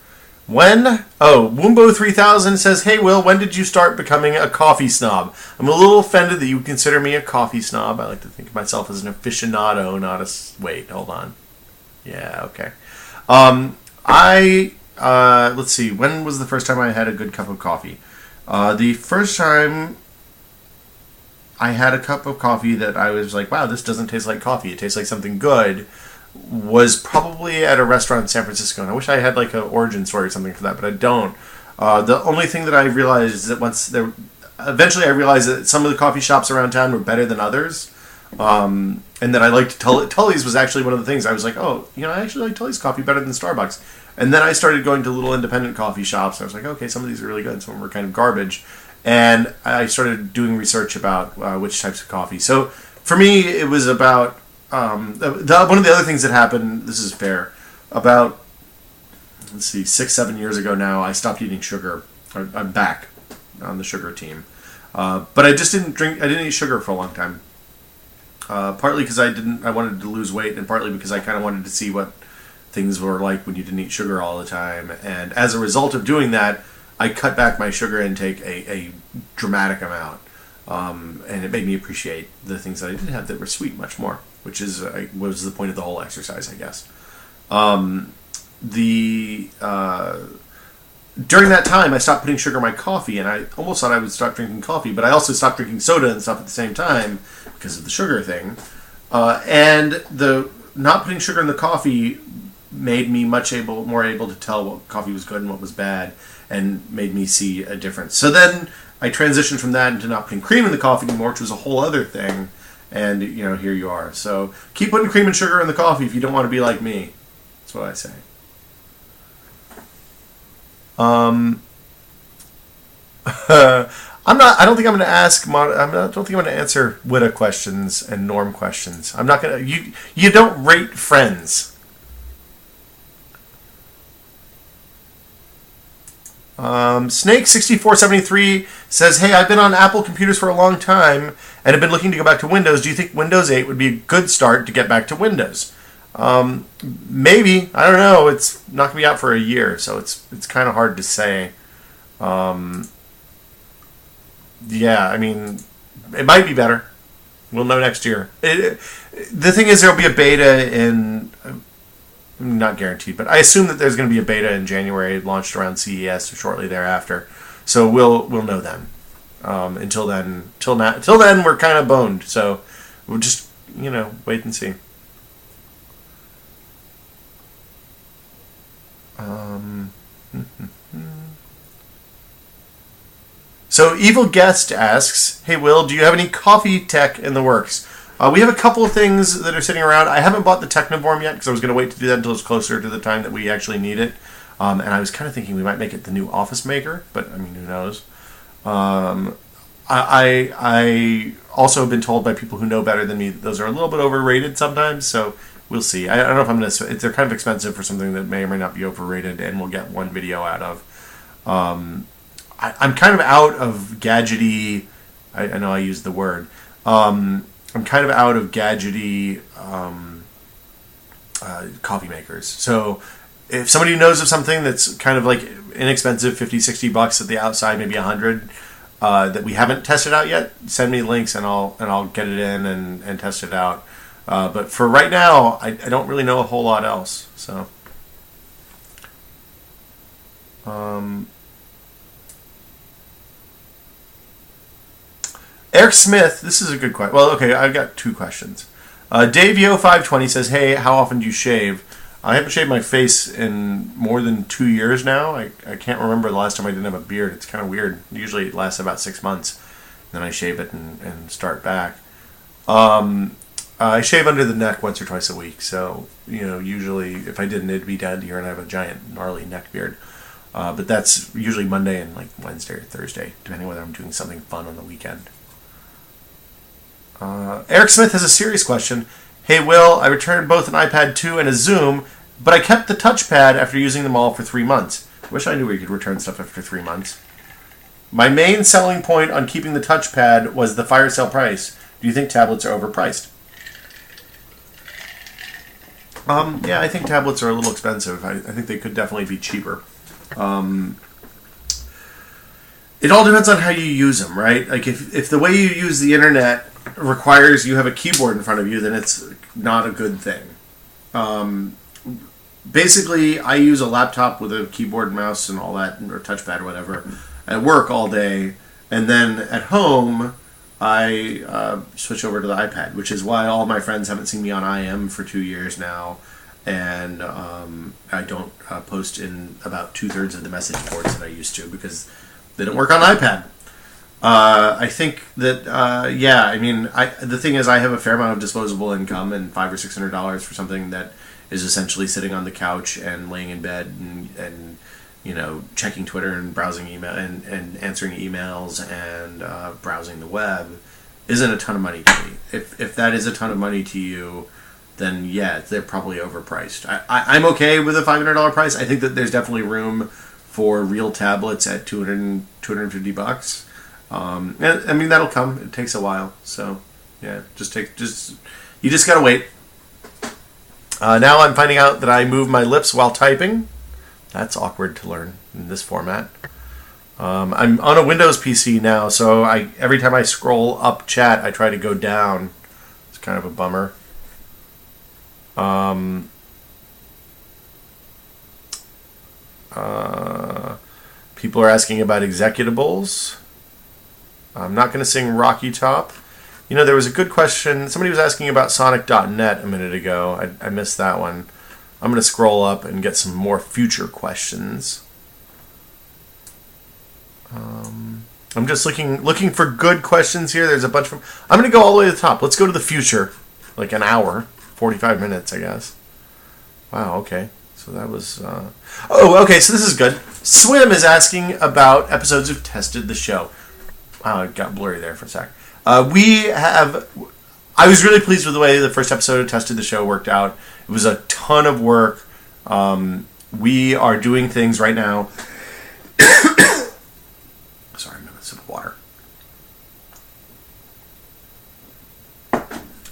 Wumbo 3000 says, hey Will, when did you start becoming a coffee snob? I'm a little offended that you would consider me a coffee snob. I like to think of myself as an aficionado, not a... Wait, hold on. Yeah, okay. Let's see, when was the first time I had a good cup of coffee? The first time I had a cup of coffee that I was like, wow, this doesn't taste like coffee, it tastes like something good, was probably at a restaurant in San Francisco. And I wish I had like an origin story or something for that, but I don't. The only thing that I realized is that eventually I realized that some of the coffee shops around town were better than others. And that I liked Tully's was actually one of the things. I was like, oh, I actually like Tully's coffee better than Starbucks. And then I started going to little independent coffee shops. I was like, okay, some of these are really good, some of them were kind of garbage. And I started doing research about which types of coffee. So for me, it was about one of the other things that happened. This is fair. About 6-7 years ago now, I stopped eating sugar. I'm back on the sugar team, but I just didn't drink. I didn't eat sugar for a long time. Partly because I wanted to lose weight, and partly because I kind of wanted to see what things were like when you didn't eat sugar all the time. And as a result of doing that, I cut back my sugar intake a dramatic amount, and it made me appreciate the things that I did have that were sweet much more, which was the point of the whole exercise, I guess. During that time, I stopped putting sugar in my coffee, and I almost thought I would stop drinking coffee, but I also stopped drinking soda and stuff at the same time because of the sugar thing. And the not putting sugar in the coffee made me more able to tell what coffee was good and what was bad, and made me see a difference. So then I transitioned from that into not putting cream in the coffee anymore, which was a whole other thing. And, here you are. So keep putting cream and sugar in the coffee if you don't want to be like me. That's what I say. I don't think I'm going to ask. I don't think I'm going to answer Witta questions and Norm questions. I'm not going to. You don't rate friends. Snake6473 says, hey, I've been on Apple computers for a long time and have been looking to go back to Windows. Do you think Windows 8 would be a good start to get back to Windows? Maybe. I don't know. It's not going to be out for a year, so it's kind of hard to say. Yeah, I mean, it might be better. We'll know next year. The thing is, there'll be a beta in... Not guaranteed, but I assume that there's going to be a beta in January, launched around CES or shortly thereafter. So we'll know then. Until then, we're kind of boned. So we'll just wait and see. So Evil Guest asks, hey Will, do you have any coffee tech in the works? We have a couple of things that are sitting around. I haven't bought the Technovorm yet because I was going to wait to do that until it's closer to the time that we actually need it. And I was kind of thinking we might make it the new Office Maker, but I mean, who knows? I also have been told by people who know better than me that those are a little bit overrated sometimes, so we'll see. I don't know if I'm going to... They're kind of expensive for something that may or may not be overrated, and we'll get one video out of. I'm kind of out of gadgety... I know I used the word. I'm kind of out of gadgety coffee makers. So if somebody knows of something that's kind of like inexpensive, $50-$60 at the outside, maybe $100, that we haven't tested out yet, send me links and I'll get it in and test it out. But for right now, I don't really know a whole lot else. So Eric Smith, this is a good question. Well, okay, I've got two questions. Dave Yo520 says, hey, how often do you shave? I haven't shaved my face in more than 2 years now. I can't remember the last time I didn't have a beard. It's kind of weird. Usually it lasts about 6 months. Then I shave it and start back. I shave under the neck once or twice a week. So, usually if I didn't, it'd be down here and I have a giant, gnarly neck beard. But that's usually Monday and like Wednesday or Thursday, depending whether I'm doing something fun on the weekend. Eric Smith has a serious question. Hey, Will, I returned both an iPad 2 and a Zoom, but I kept the touchpad after using them all for 3 months. Wish I knew we could return stuff after 3 months. My main selling point on keeping the touchpad was the fire sale price. Do you think tablets are overpriced? Yeah, I think tablets are a little expensive. I think they could definitely be cheaper. It all depends on how you use them, right? Like if the way you use the internet requires you have a keyboard in front of you, then it's not a good thing. Basically, I use a laptop with a keyboard, mouse, and all that, or touchpad or whatever, at work all day, and then at home, I switch over to the iPad, which is why all my friends haven't seen me on IM for 2 years now, and I don't post in about 2/3 of the message boards that I used to, because they don't work on iPad. I think that, the thing is I have a fair amount of disposable income, and $500 or $600 for something that is essentially sitting on the couch and laying in bed and checking Twitter and browsing email and answering emails and browsing the web isn't a ton of money to me. If that is a ton of money to you, then yeah, they're probably overpriced. I'm okay with a $500 price. I think that there's definitely room for real tablets at $250. I mean, that'll come. It takes a while. So yeah, you just gotta wait. Now I'm finding out that I move my lips while typing. That's awkward to learn in this format. I'm on a Windows PC now, so every time I scroll up chat, I try to go down. It's kind of a bummer. People are asking about executables. I'm not going to sing Rocky Top. There was a good question. Somebody was asking about Sonic.net a minute ago. I missed that one. I'm going to scroll up and get some more future questions. I'm just looking for good questions here. There's a bunch of them. I'm going to go all the way to the top. Let's go to the future. Like an hour. 45 minutes, I guess. Wow, okay. So that was... okay, so this is good. Swim is asking about episodes of Tested the Show. Wow, it got blurry there for a sec. I was really pleased with the way the first episode of Tested the Show worked out. It was a ton of work. We are doing things right now. Sorry, I'm having a sip of water.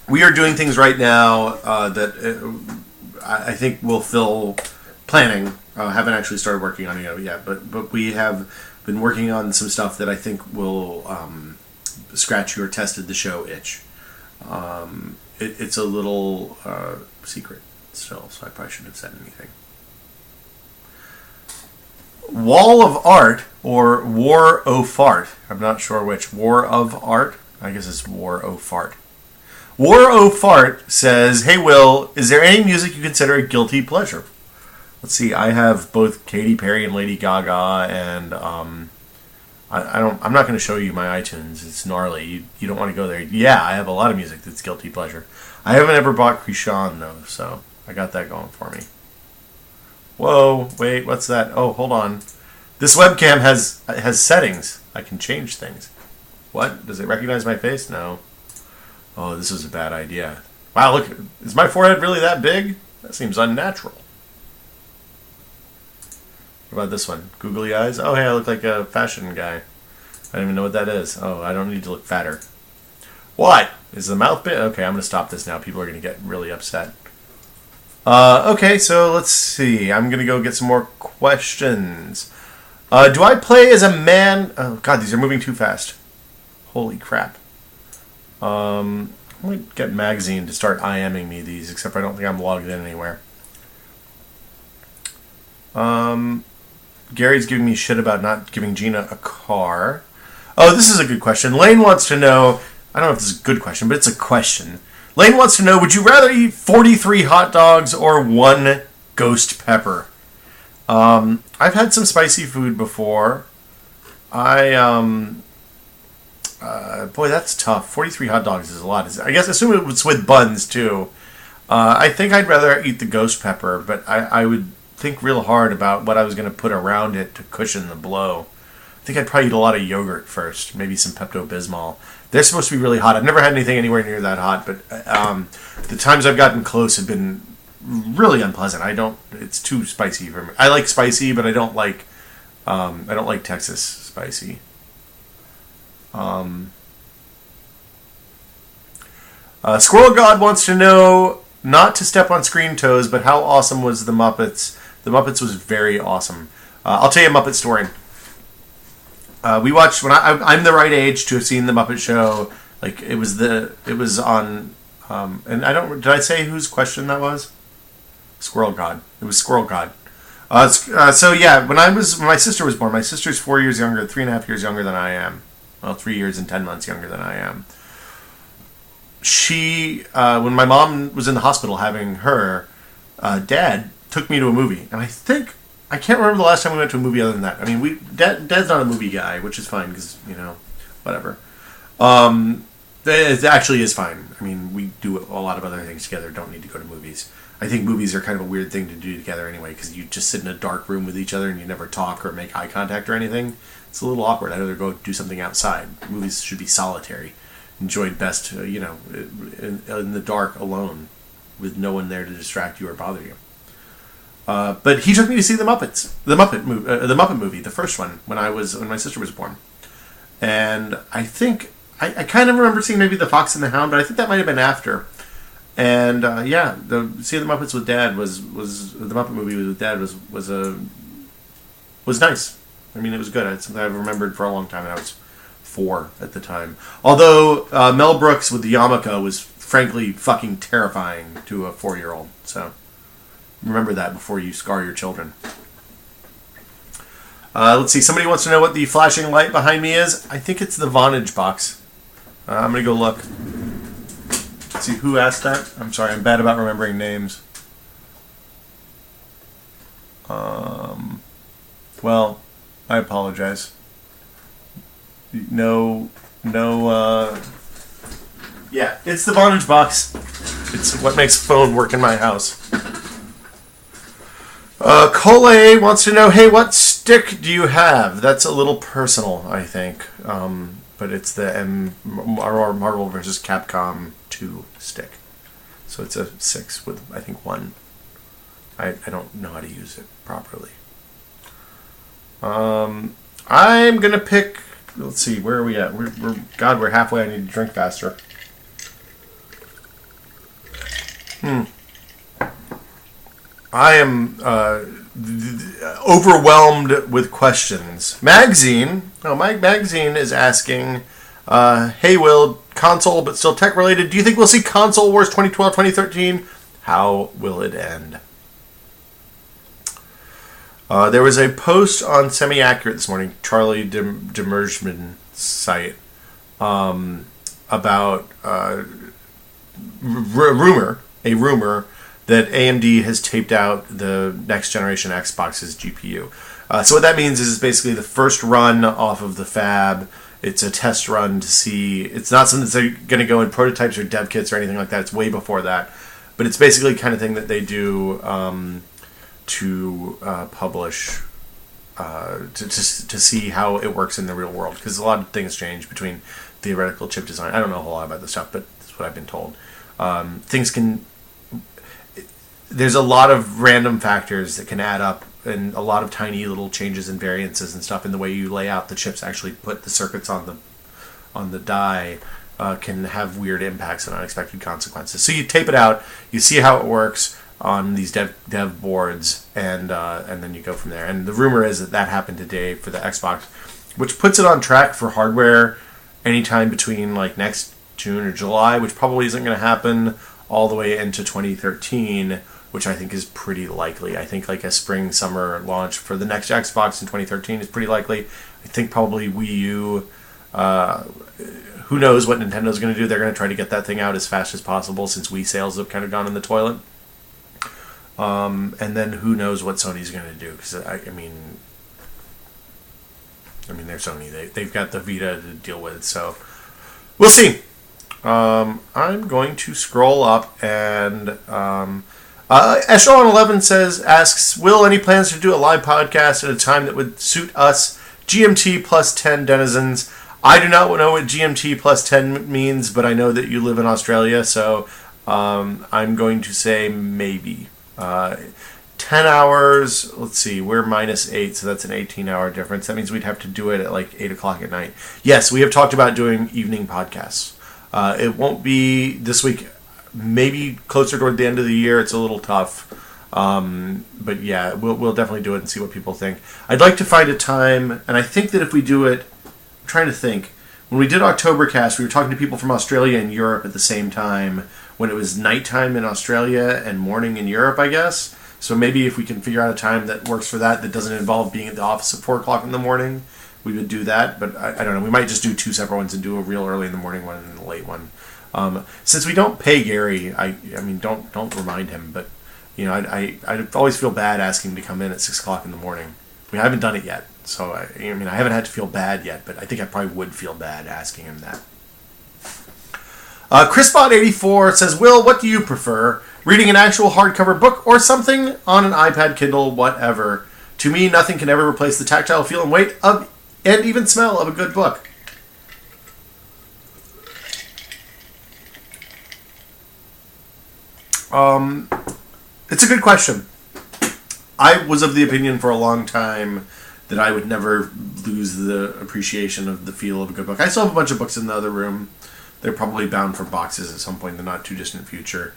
We are doing things right now that I think will fill planning. Haven't actually started working on it yet, but we have been working on some stuff that I think will scratch your Tested the Show itch. It's a little secret still, so I probably shouldn't have said anything. Wall of Art or War o' Fart. I'm not sure which. War of Art? I guess it's War o' Fart. War o' Fart says, "Hey Will, is there any music you consider a guilty pleasure?" Let's see. I have both Katy Perry and Lady Gaga, and I'm not going to show you my iTunes. It's gnarly. You don't want to go there. Yeah, I have a lot of music that's guilty pleasure. I haven't ever bought Krishan though, so I got that going for me. Whoa, wait, what's that? Oh, hold on. This webcam has settings. I can change things. What? Does it recognize my face? No. Oh, this was a bad idea. Wow, look, is my forehead really that big? That seems unnatural. What about this one? Googly eyes? Oh, hey, I look like a fashion guy. I don't even know what that is. Oh, I don't need to look fatter. What? Is the mouth big? Okay, I'm going to stop this now. People are going to get really upset. Okay, so let's see. I'm going to go get some more questions. Do I play as a man? Oh, God, these are moving too fast. Holy crap. I'm going to get Magazine to start IMing me these, except I don't think I'm logged in anywhere. Gary's giving me shit about not giving Gina a car. Oh, this is a good question. Lane wants to know, I don't know if this is a good question, but it's a question. Lane wants to know, would you rather eat 43 hot dogs or 1 ghost pepper? I've had some spicy food before. Boy, that's tough. 43 hot dogs is a lot. I guess assume it's with buns too. I think I'd rather eat the ghost pepper, but I would think real hard about what I was going to put around it to cushion the blow. I think I'd probably eat a lot of yogurt first, maybe some Pepto-Bismol. They're supposed to be really hot. I've never had anything anywhere near that hot, but the times I've gotten close have been really unpleasant. It's too spicy for me. I like spicy, but I don't like Texas spicy. Squirrel God wants to know, not to step on screen toes, but how awesome was the Muppets? The Muppets was very awesome. I'll tell you a Muppet story. We watched when I'm the right age to have seen the Muppet Show. Like it was on, and did I say whose question that was? Squirrel God. It was Squirrel God. So yeah, when my sister was born, my sister's 4 years younger, 3.5 years younger than I am. Well, 3 years and 10 months younger than I am. She, when my mom was in the hospital having her, Dad took me to a movie, and I can't remember the last time we went to a movie other than that. I mean, Dad's not a movie guy, which is fine because whatever. It actually is fine. I mean, we do a lot of other things together. Don't need to go to movies. I think movies are kind of a weird thing to do together anyway, because you just sit in a dark room with each other and you never talk or make eye contact or anything. It's a little awkward. I'd rather go do something outside. Movies should be solitary. Enjoyed best, in the dark alone, with no one there to distract you or bother you. But he took me to see the Muppets, the Muppet movie, the first one, when my sister was born, and I think I kind of remember seeing maybe The Fox and the Hound, but I think that might have been after. And seeing the Muppets with Dad was the Muppet movie with Dad was nice. I mean, it was good. It's something I've remembered for a long time, and I was 4 at the time. Although Mel Brooks with the yarmulke was frankly fucking terrifying to a 4-year-old. So remember that before you scar your children. Let's see. Somebody wants to know what the flashing light behind me is. I think it's the Vonage box. I'm going to go look. Let's see, who asked that? I'm sorry, I'm bad about remembering names. Well, I apologize. No, yeah, it's the Vonage box. It's what makes phone work in my house. Cole wants to know, hey, what stick do you have? That's a little personal, I think. But it's the Marvel vs. Capcom 2 stick. So it's a 6 with, I think, 1. I don't know how to use it properly. I'm going to pick... Let's see, where are we at? We're halfway. I need to drink faster. I am overwhelmed with questions. Magazine is asking, hey Will, console but still tech related, do you think we'll see Console Wars 2012-2013? How will it end? There was a post on Semi-Accurate this morning, Charlie Demergeman's site, about a rumor that AMD has taped out the next generation Xbox's GPU. So what that means is it's basically the first run off of the fab. It's a test run to see. It's not something that's going to go in prototypes or dev kits or anything like that. It's way before that. But it's basically the kind of thing that they do to publish, to see how it works in the real world. Because a lot of things change between theoretical chip design. I don't know a whole lot about this stuff, but that's what I've been told. There's a lot of random factors that can add up, and a lot of tiny little changes and variances and stuff in the way you lay out the chips, actually put the circuits on the die, can have weird impacts and unexpected consequences. So you tape it out, you see how it works on these dev boards, and then you go from there. And the rumor is that happened today for the Xbox, which puts it on track for hardware anytime between like next June or July, which probably isn't going to happen all the way into 2013, which I think is pretty likely. I think like a spring-summer launch for the next Xbox in 2013 is pretty likely. I think probably Wii U, who knows what Nintendo's going to do. They're going to try to get that thing out as fast as possible since Wii sales have kind of gone in the toilet. And then who knows what Sony's going to do, because I mean they're Sony. They've got the Vita to deal with, so we'll see. I'm going to scroll up, and Echelon11 asks, Will, any plans to do a live podcast at a time that would suit us GMT plus 10 denizens? I do not know what GMT plus 10 means, but I know that you live in Australia, so I'm going to say maybe. 10 hours, let's see, we're -8, so that's an 18-hour difference. That means we'd have to do it at like 8 o'clock at night. Yes, we have talked about doing evening podcasts. It won't be this week. Maybe closer toward the end of the year. It's a little tough. But yeah, we'll definitely do it and see what people think. I'd like to find a time, and I think that if we do it, I'm trying to think. When we did Oktobercast, we were talking to people from Australia and Europe at the same time when it was nighttime in Australia and morning in Europe, I guess. So maybe if we can figure out a time that works for that doesn't involve being at the office at 4 o'clock in the morning, we would do that. But I don't know. We might just do 2 separate ones and do a real early in the morning one and a late one. Since we don't pay Gary, I mean, don't remind him. But you know, I always feel bad asking him to come in at 6 o'clock in the morning. We haven't done it yet, so I haven't had to feel bad yet. But I think I probably would feel bad asking him that. Chrisbot84 says, Will, what do you prefer? Reading an actual hardcover book or something on an iPad, Kindle, whatever. To me, nothing can ever replace the tactile feel and weight of, and even smell of a good book. It's a good question. I was of the opinion for a long time that I would never lose the appreciation of the feel of a good book. I still have a bunch of books in the other room. They're probably bound for boxes at some point in the not too distant future.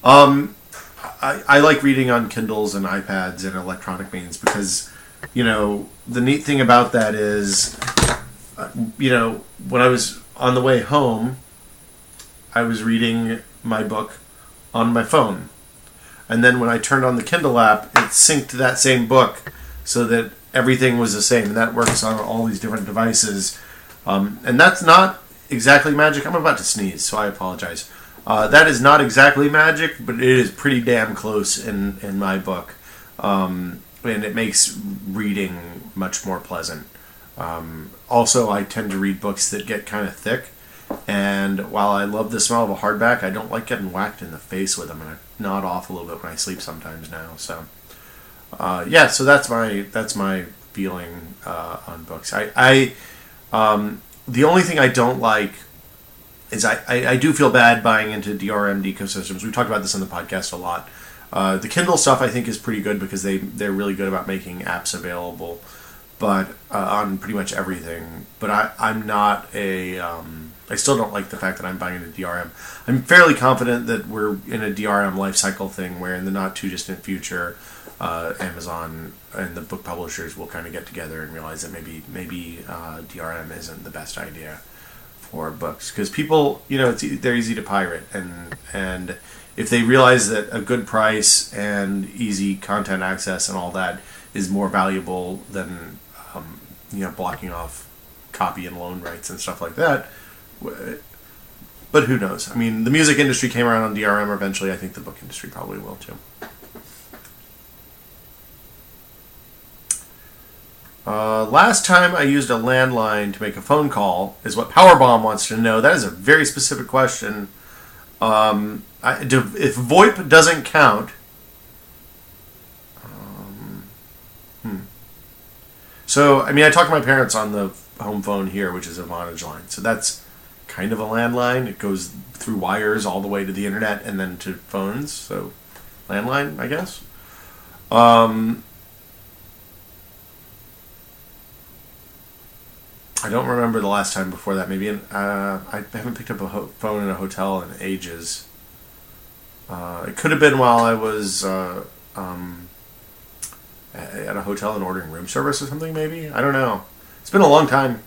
I like reading on Kindles and iPads and electronic means because, you know, the neat thing about that is, you know, when I was on the way home, I was reading my book on my phone. And then when I turned on the Kindle app, it synced that same book so that everything was the same. And that works on all these different devices. And that's not exactly magic. I'm about to sneeze, so I apologize. That is not exactly magic, but it is pretty damn close in my book. And it makes reading much more pleasant. Also, I tend to read books that get kind of thick. And while I love the smell of a hardback, I don't like getting whacked in the face with them. And I nod off a little bit when I sleep sometimes now. So, yeah, so that's my feeling on books. The only thing I don't like is I do feel bad buying into DRM ecosystems. We've talked about this on the podcast a lot. The Kindle stuff I think is pretty good because they're really good about making apps available, but on pretty much everything. But I'm not I still don't like the fact that I'm buying into DRM. I'm fairly confident that we're in a DRM life cycle thing where in the not too distant future, Amazon and the book publishers will kind of get together and realize that maybe DRM isn't the best idea for books because people, you know, they're easy to pirate, and if they realize that a good price and easy content access and all that is more valuable than you know, blocking off copy and loan rights and stuff like that. But who knows? I mean, the music industry came around on DRM eventually. I think the book industry probably will too. Last time I used a landline to make a phone call is what Powerbomb wants to know. That is a very specific question. If VoIP doesn't count, so I mean, I talk to my parents on the home phone here, which is a Vonage line. So that's kind of a landline. It goes through wires all the way to the internet and then to phones. So landline, I guess. I don't remember the last time before that. Maybe I haven't picked up a phone in a hotel in ages. It could have been while I was at a hotel and ordering room service or something. Maybe, I don't know. It's been a long time.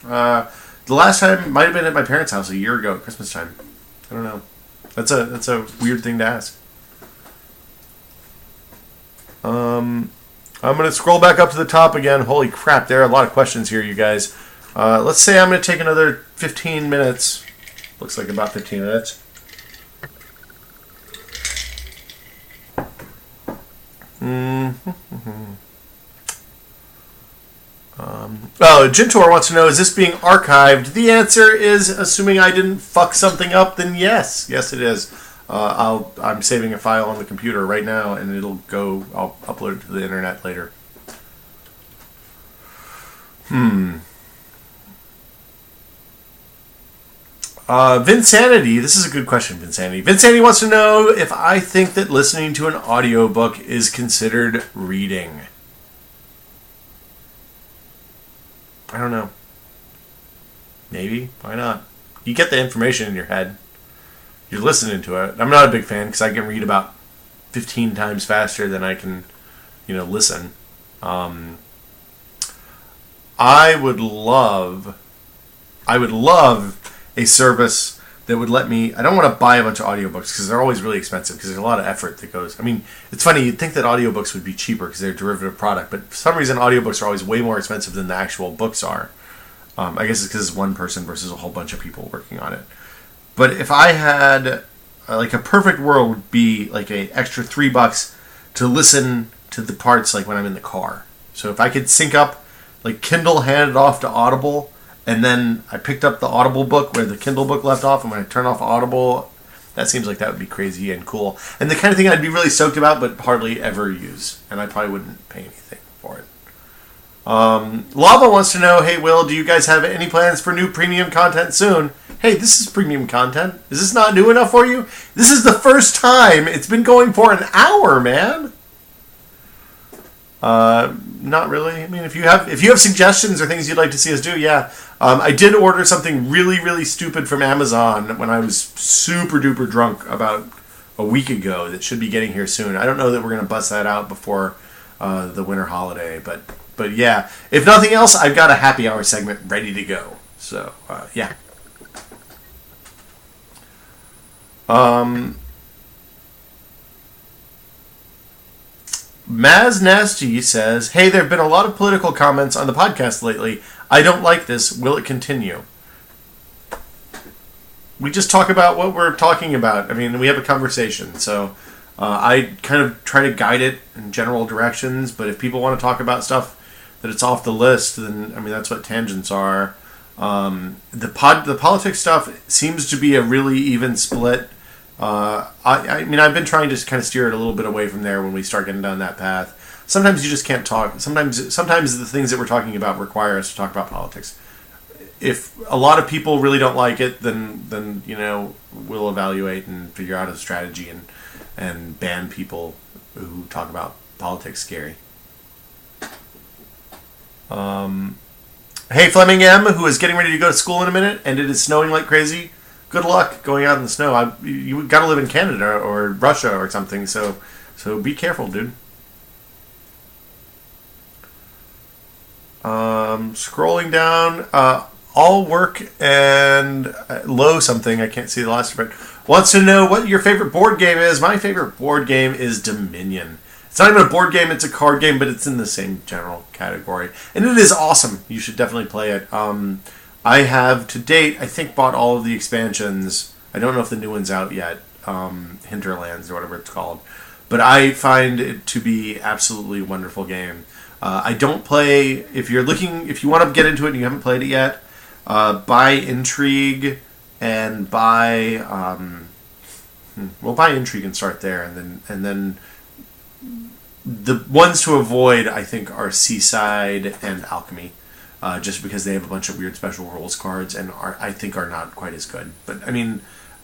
The last time might have been at my parents' house a year ago at Christmas time. I don't know. That's a weird thing to ask. I'm going to scroll back up to the top again. Holy crap, there are a lot of questions here, you guys. Let's say I'm going to take another 15 minutes. Looks like about 15 minutes. Jintor wants to know, is this being archived? The answer is, assuming I didn't fuck something up, then yes. Yes, it is. I'm saving a file on the computer right now, and I'll upload it to the internet later. Vinsanity, this is a good question, Vinsanity. Vinsanity wants to know if I think that listening to an audiobook is considered reading. I don't know. Maybe. Why not? You get the information in your head. You're listening to it. I'm not a big fan because I can read about 15 times faster than I can, listen. I would love a service that would let me. I don't want to buy a bunch of audiobooks because they're always really expensive because there's a lot of effort that goes. I mean, it's funny, you'd think that audiobooks would be cheaper because they're a derivative product, but for some reason audiobooks are always way more expensive than the actual books are. I guess it's because it's one person versus a whole bunch of people working on it. But if I had, a perfect world would be like a extra $3 to listen to the parts like when I'm in the car. So if I could sync up, like Kindle handed off to Audible, and then I picked up the Audible book where the Kindle book left off, and when I turn off Audible, that seems like that would be crazy and cool. And the kind of thing I'd be really stoked about, but hardly ever use. And I probably wouldn't pay anything for it. Lava wants to know, hey Will, do you guys have any plans for new premium content soon? Hey, this is premium content. Is this not new enough for you? This is the first time. It's been going for an hour, man. Not really. I mean, if you have suggestions or things you'd like to see us do, yeah. I did order something really, really stupid from Amazon when I was super duper drunk about a week ago that should be getting here soon. I don't know that we're going to bust that out before the winter holiday, but yeah. If nothing else, I've got a happy hour segment ready to go. So, yeah. Maz Nasty says, hey, there have been a lot of political comments on the podcast lately. I don't like this. Will it continue? We just talk about what we're talking about. I mean, we have a conversation. So I kind of try to guide it in general directions. But if people want to talk about stuff that it's off the list, then, I mean, that's what tangents are. The politics stuff seems to be a really even split. I mean, I've been trying to kind of steer it a little bit away from there when we start getting down that path. Sometimes you just can't talk. Sometimes the things that we're talking about require us to talk about politics. If a lot of people really don't like it, then we'll evaluate and figure out a strategy and ban people who talk about politics scary. Hey, Fleming M, who is getting ready to go to school in a minute, and it is snowing like crazy. Good luck going out in the snow. You got to live in Canada or Russia or something, so be careful, dude. Scrolling down, all work and low something, I can't see the last of it, wants to know what your favorite board game is. My favorite board game is Dominion. It's not even a board game, it's a card game, but it's in the same general category. And it is awesome. You should definitely play it. I have, to date, I think bought all of the expansions. I don't know if the new one's out yet, Hinterlands or whatever it's called. But I find it to be absolutely a wonderful game. I don't play, if you want to get into it and you haven't played it yet, buy Intrigue and buy Intrigue and start there. And then the ones to avoid, I think, are Seaside and Alchemy. Just because they have a bunch of weird special rules cards and I think are not quite as good. But, I mean,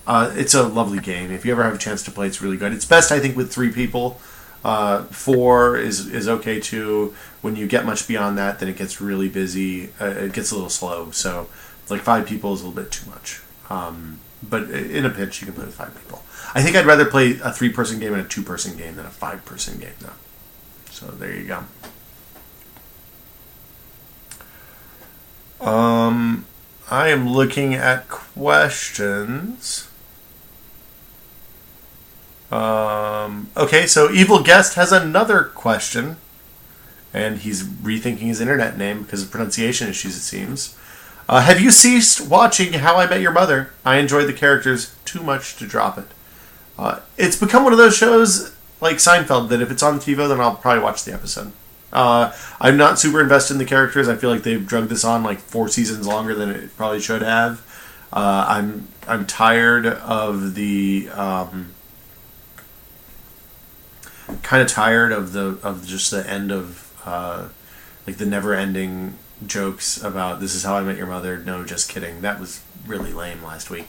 it's a lovely game. If you ever have a chance to play, it's really good. It's best, I think, with 3 people. 4 is okay, too. When you get much beyond that, then it gets really busy. It gets a little slow. So, like 5 people is a little bit too much. But in a pinch, you can play with 5 people. I think I'd rather play a 3-person game and a 2-person game than a 5-person game, though. So, there you go. I am looking at questions. Okay, so Evil Guest has another question, and he's rethinking his internet name because of pronunciation issues, it seems. Have you ceased watching How I Met Your Mother? I enjoyed the characters too much to drop it. It's become one of those shows like Seinfeld that if it's on TiVo, then I'll probably watch the episode. I'm not super invested in the characters. I feel like they've drugged this on like 4 seasons longer than it probably should have. I'm I'm tired of the kind of tired of just the end of like the never ending jokes about this is how I met your mother. No, just kidding. That was really lame last week.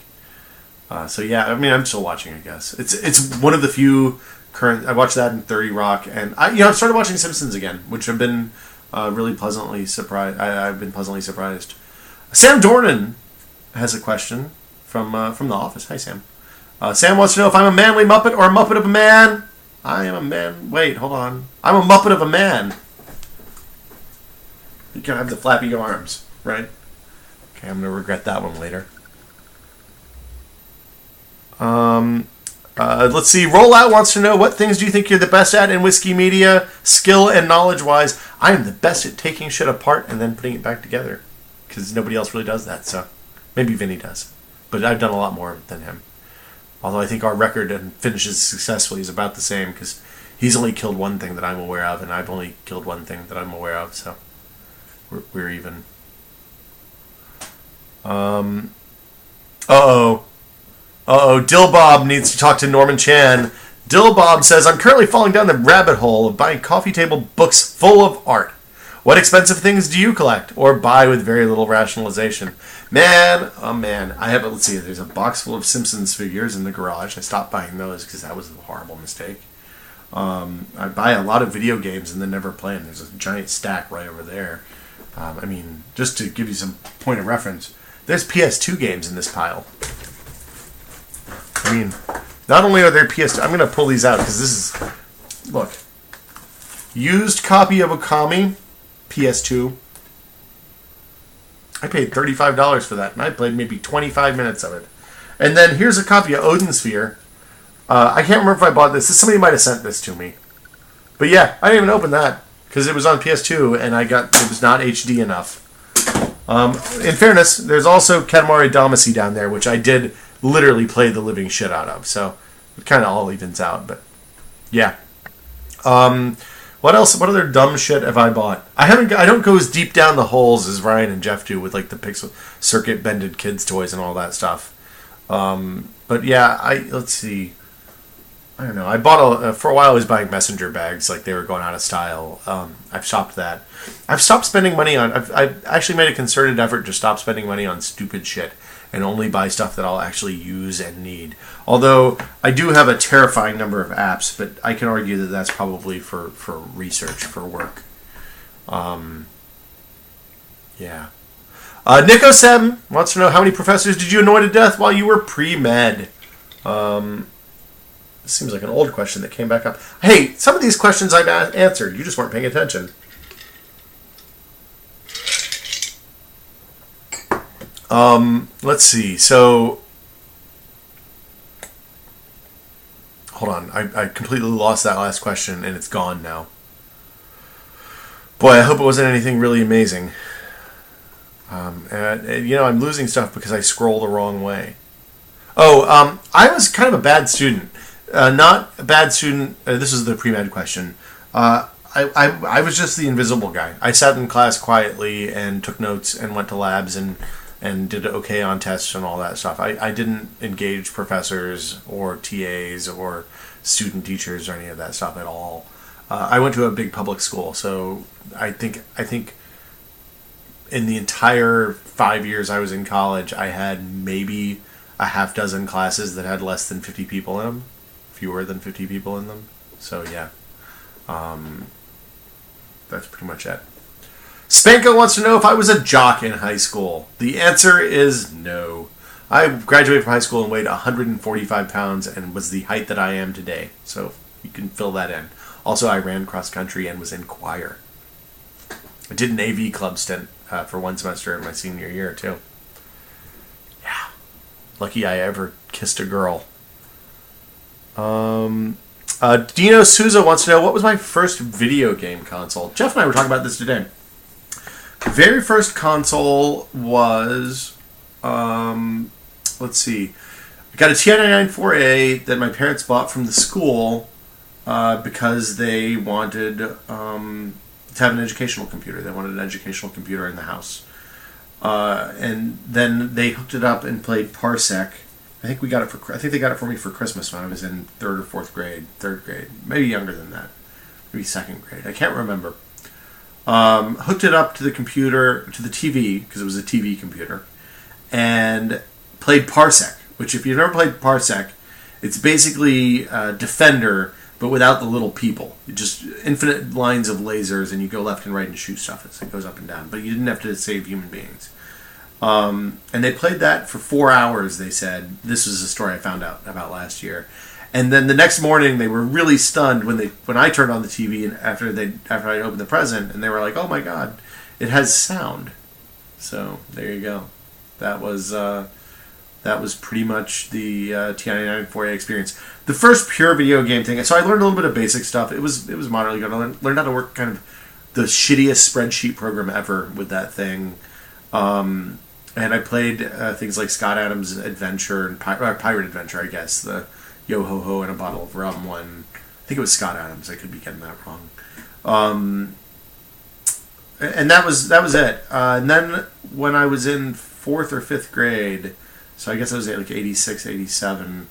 So yeah, I mean, I'm still watching. I guess it's one of the few current. I watched that in 30 Rock, and I've started watching Simpsons again, which have been really pleasantly surprised. I've been pleasantly surprised. Sam Dornan has a question from The Office. Hi, Sam. Sam wants to know if I'm a manly Muppet or a Muppet of a man. I am a man. Wait, hold on. I'm a Muppet of a man. You can have the flappy arms, right? Okay, I'm going to regret that one later. Let's see. Rollout wants to know, what things do you think you're the best at in whiskey media, skill and knowledge-wise? I am the best at taking shit apart and then putting it back together. Because nobody else really does that, so maybe Vinny does. But I've done a lot more than him. Although I think our record and finishes successfully is about the same, because he's only killed one thing that I'm aware of, and I've only killed one thing that I'm aware of, so we're even. Dillbob needs to talk to Norman Chan. Dillbob says, I'm currently falling down the rabbit hole of buying coffee table books full of art. What expensive things do you collect or buy with very little rationalization? Man, oh man. I have, let's see, there's a box full of Simpsons figures in the garage. I stopped buying those because that was a horrible mistake. I buy a lot of video games and then never play them. There's a giant stack right over there. I mean, just to give you some point of reference, there's PS2 games in this pile. I mean, not only are there PS2, I'm going to pull these out because this is, look, used copy of Okami, PS2. I paid $35 for that, and I played maybe 25 minutes of it. And then here's a copy of Odin Sphere. I can't remember if I bought this. Somebody might have sent this to me. But yeah, I didn't even open that because it was on PS2, and it was not HD enough. In fairness, there's also Katamari Damacy down there, which I did literally play the living shit out of. So it kind of all evens out, but yeah. What else? What other dumb shit have I bought? I don't go as deep down the holes as Ryan and Jeff do with like the pixel circuit bended kids toys and all that stuff. But yeah, let's see. I don't know. I bought for a while. I was buying messenger bags like they were going out of style. I've stopped that. I've stopped spending money on. I've actually made a concerted effort to stop spending money on stupid shit and only buy stuff that I'll actually use and need. Although I do have a terrifying number of apps, but I can argue that that's probably for research, for work. Yeah. Nico Sem wants to know, how many professors did you annoy to death while you were pre-med? This seems like an old question that came back up. Hey, some of these questions I've answered. You just weren't paying attention. Let's see. So, hold on. I completely lost that last question, and it's gone now. Boy, I hope it wasn't anything really amazing. I'm losing stuff because I scroll the wrong way. I was kind of a bad student. Not a bad student. This is the pre-med question. I was just the invisible guy. I sat in class quietly and took notes and went to labs and did okay on tests and all that stuff. I didn't engage professors or TAs or student teachers or any of that stuff at all. I went to a big public school, so I think in the entire 5 years I was in college, I had maybe a half dozen classes that had less than 50 people in them, fewer than 50 people in them. So yeah, that's pretty much it. Spanko wants to know if I was a jock in high school. The answer is no. I graduated from high school and weighed 145 pounds and was the height that I am today. So you can fill that in. Also, I ran cross country and was in choir. I did an AV club stint for one semester in my senior year, too. Yeah. Lucky I ever kissed a girl. Dino Souza wants to know, what was my first video game console? Jeff and I were talking about this today. Very first console was, let's see. I got a TI-94A that my parents bought from the school because they wanted to have an educational computer. They wanted an educational computer in the house. And then they hooked it up and played Parsec. I think they got it for me for Christmas when I was in third grade, maybe younger than that, maybe second grade. I can't remember. Hooked it up to the computer, to the TV, because it was a TV computer, and played Parsec, which if you've never played Parsec, it's basically Defender, but without the little people. Just infinite lines of lasers, and you go left and right and shoot stuff as it goes up and down. But you didn't have to save human beings. And they played that for 4 hours, they said. This was a story I found out about last year. And then the next morning, they were really stunned when I turned on the TV and after I opened the present, and they were like, "Oh my God, it has sound." So there you go. That was pretty much the T99 experience. The first pure video game thing. So I learned a little bit of basic stuff. It was moderately good. I learned how to work kind of the shittiest spreadsheet program ever with that thing. And I played things like Scott Adams' Adventure and Pirate Adventure, I guess, the Yo Ho Ho and a Bottle of Rum one. I think it was Scott Adams. I could be getting that wrong. And that was it. And then when I was in 4th or 5th grade, so I guess I was at like 86, 87,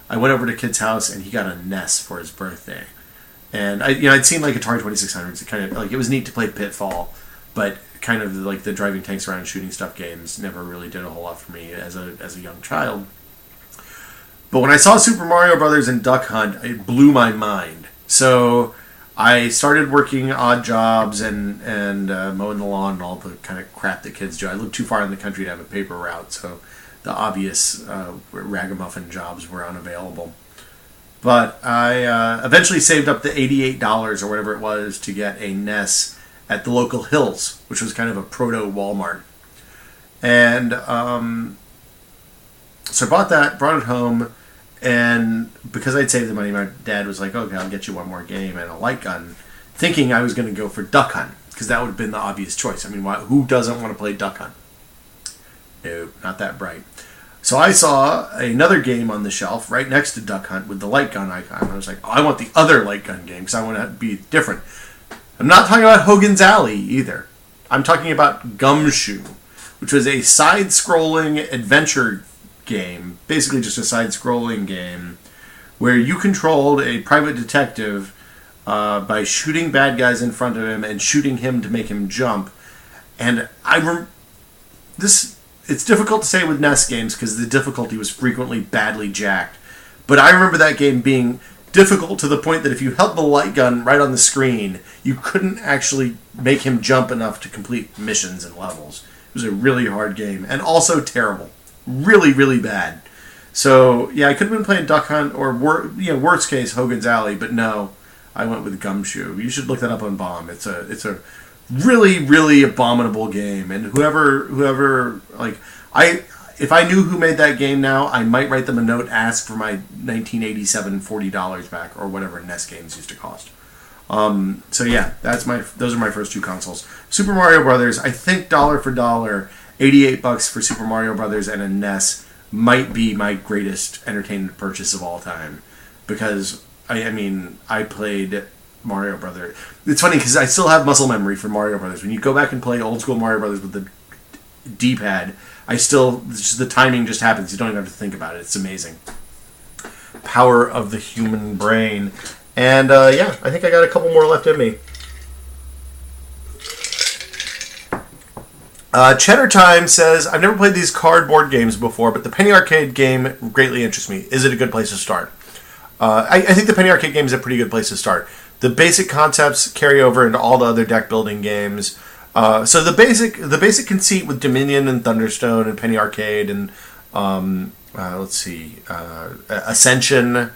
I went over to Kid's house and he got a NES for his birthday. And I'd seen like Atari 2600s. It kind of like it was neat to play Pitfall, but kind of like the driving tanks around shooting stuff games never really did a whole lot for me as a young child. But when I saw Super Mario Brothers and Duck Hunt, it blew my mind. So I started working odd jobs and mowing the lawn and all the kind of crap that kids do. I lived too far in the country to have a paper route, so the obvious ragamuffin jobs were unavailable. But I eventually saved up the $88 or whatever it was to get a NES at the local Hills, which was kind of a proto-Walmart. And so I bought it home, and because I'd saved the money, my dad was like, "Okay, I'll get you one more game and a light gun," thinking I was going to go for Duck Hunt, because that would have been the obvious choice. I mean, who doesn't want to play Duck Hunt? No, not that bright. So I saw another game on the shelf right next to Duck Hunt with the light gun icon. I was like, "Oh, I want the other light gun game because I want to be different." I'm not talking about Hogan's Alley either. I'm talking about Gumshoe, which was a side-scrolling adventure game, basically just a side-scrolling game, where you controlled a private detective by shooting bad guys in front of him and shooting him to make him jump. And it's difficult to say with NES games because the difficulty was frequently badly jacked. But I remember that game being difficult to the point that if you held the light gun right on the screen, you couldn't actually make him jump enough to complete missions and levels. It was a really hard game, and also terrible. Really, really bad. So, yeah, I could have been playing Duck Hunt or, worst case, Hogan's Alley, but no, I went with Gumshoe. You should look that up on Bomb. It's a really, really abominable game, and whoever, like, if I knew who made that game now, I might write them a note, ask for my 1987 $40 back, or whatever NES games used to cost. So yeah, those are my first two consoles. Super Mario Brothers, I think dollar for dollar, $88 for Super Mario Brothers and a NES might be my greatest entertainment purchase of all time, because I played Mario Brothers. It's funny because I still have muscle memory for Mario Brothers. When you go back and play old school Mario Brothers with the D-pad, the timing just happens. You don't even have to think about it. It's amazing. Power of the human brain. And yeah, I think I got a couple more left in me. Cheddar Time says, I've never played these cardboard games before, but the Penny Arcade game greatly interests me. Is it a good place to start? I think the Penny Arcade game is a pretty good place to start. The basic concepts carry over into all the other deck building games. So the basic conceit with Dominion and Thunderstone and Penny Arcade and Ascension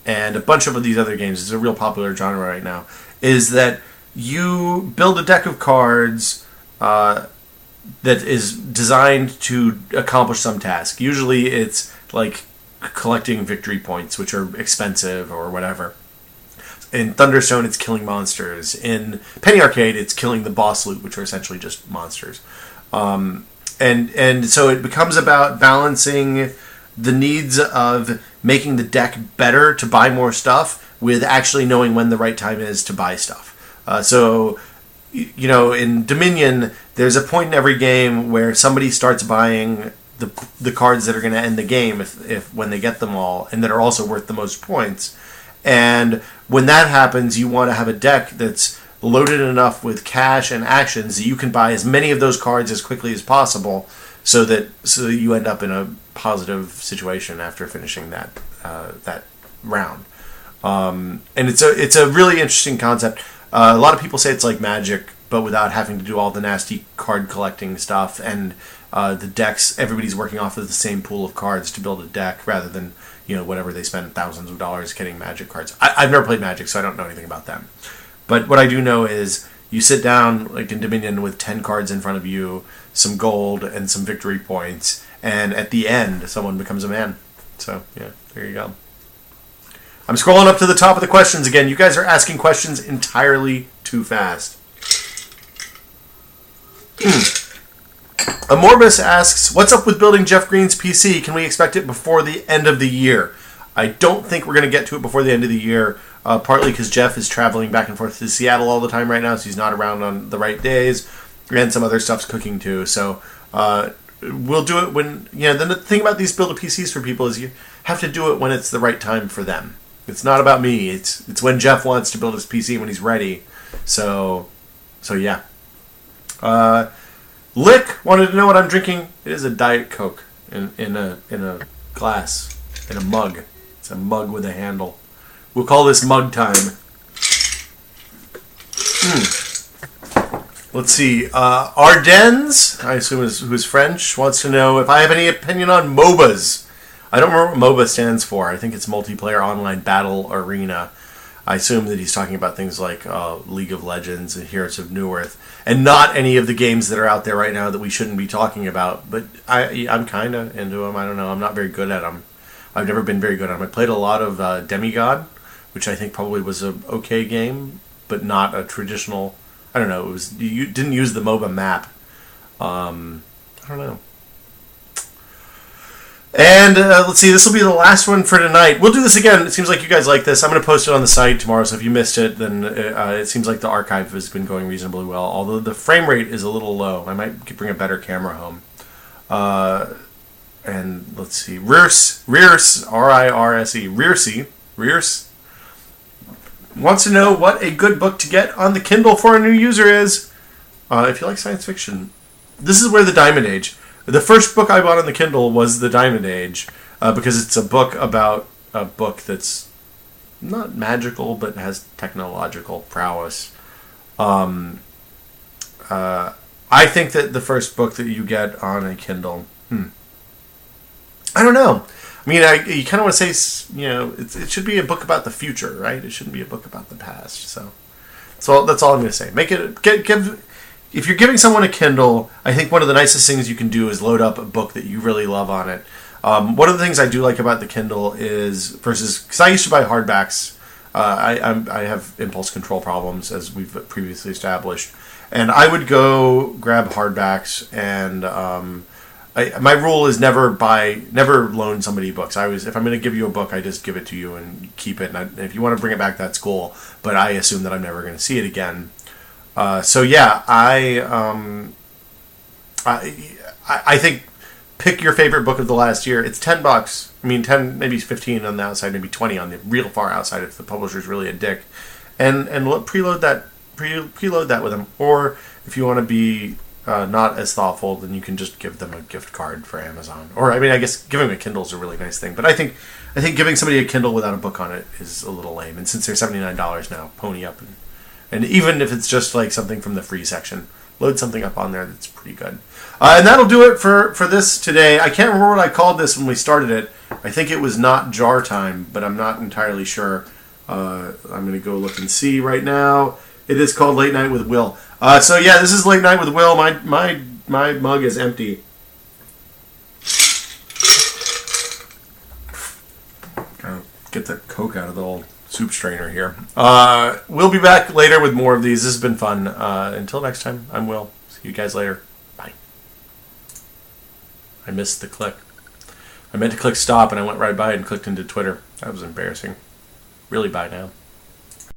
and a bunch of these other games, it's a real popular genre right now, is that you build a deck of cards that is designed to accomplish some task. Usually it's like collecting victory points, which are expensive or whatever. In Thunderstone, it's killing monsters. In Penny Arcade, it's killing the boss loot, which are essentially just monsters. And so it becomes about balancing the needs of making the deck better to buy more stuff with actually knowing when the right time is to buy stuff. So in Dominion, there's a point in every game where somebody starts buying the cards that are going to end the game if when they get them all, and that are also worth the most points. And when that happens, you want to have a deck that's loaded enough with cash and actions that you can buy as many of those cards as quickly as possible, so that you end up in a positive situation after finishing that round. And it's a really interesting concept. A lot of people say it's like Magic, but without having to do all the nasty card collecting stuff, and the decks, everybody's working off of the same pool of cards to build a deck rather than whatever they spend thousands of dollars getting Magic cards. I've never played Magic, so I don't know anything about them. But what I do know is you sit down like in Dominion with 10 cards in front of you, some gold, and some victory points, and at the end, someone becomes a man. So, yeah, there you go. I'm scrolling up to the top of the questions again. You guys are asking questions entirely too fast. Amorbus asks, what's up with building Jeff Green's PC? Can we expect it before the end of the year? I don't think we're going to get to it before the end of the year, partly because Jeff is traveling back and forth to Seattle all the time right now, so he's not around on the right days, and some other stuff's cooking too. So we'll do it when... the thing about these build a PCs for people is you have to do it when it's the right time for them. It's not about me. It's when Jeff wants to build his PC when he's ready. So yeah. Lick wanted to know what I'm drinking. It is a Diet Coke in a glass, in a mug. It's a mug with a handle. We'll call this mug time. Let's see. Ardennes, I assume who's French, wants to know if I have any opinion on MOBAs. I don't remember what MOBA stands for. I think it's Multiplayer Online Battle Arena. I assume that he's talking about things like League of Legends and Heroes of Newerth, and not any of the games that are out there right now that we shouldn't be talking about. But I'm kind of into them. I don't know. I'm not very good at them. I've never been very good at them. I played a lot of Demigod, which I think probably was an okay game, but not a traditional... I don't know. You didn't use the MOBA map. I don't know. And let's see, this will be the last one for tonight. We'll do this again. It seems like you guys like this. I'm going to post it on the site tomorrow, so if you missed it, then it seems like the archive has been going reasonably well, although the frame rate is a little low. I might bring a better camera home. And let's see, Rearse, R-I-R-S-E, Rearse wants to know what a good book to get on the Kindle for a new user is. If you like science fiction, this is where the Diamond Age... The first book I bought on the Kindle was The Diamond Age, because it's a book about a book that's not magical, but has technological prowess. I think that the first book that you get on a Kindle, I don't know. I mean, you kind of want to say, it should be a book about the future, right? It shouldn't be a book about the past. So that's all I'm going to say. Make it give. If you're giving someone a Kindle, I think one of the nicest things you can do is load up a book that you really love on it. One of the things I do like about the Kindle is, because I used to buy hardbacks. I have impulse control problems, as we've previously established. And I would go grab hardbacks, and my rule is never loan somebody books. If I'm going to give you a book, I just give it to you and keep it. And if you want to bring it back, that's cool. But I assume that I'm never going to see it again. So yeah, I think pick your favorite book of the last year. It's $10. I mean, 10, maybe 15 on the outside, maybe 20 on the real far outside if the publisher's really a dick, and preload that with them. Or if you want to be not as thoughtful, then you can just give them a gift card for Amazon. Or I guess giving them a Kindle is a really nice thing. But I think giving somebody a Kindle without a book on it is a little lame. And since they're $79 now, pony up. And even if it's just like something from the free section, load something up on there that's pretty good. And that'll do it for this today. I can't remember what I called this when we started it. I think it was not jar time, but I'm not entirely sure. I'm going to go look and see right now. It is called Late Night with Will. So yeah, this is Late Night with Will. My mug is empty. Get the Coke out of the old soup strainer here. We'll be back later with more of these. This has been fun. Until next time, I'm Will. See you guys later. Bye. I missed the click. I meant to click stop and I went right by it and clicked into Twitter. That was embarrassing. Really bye now.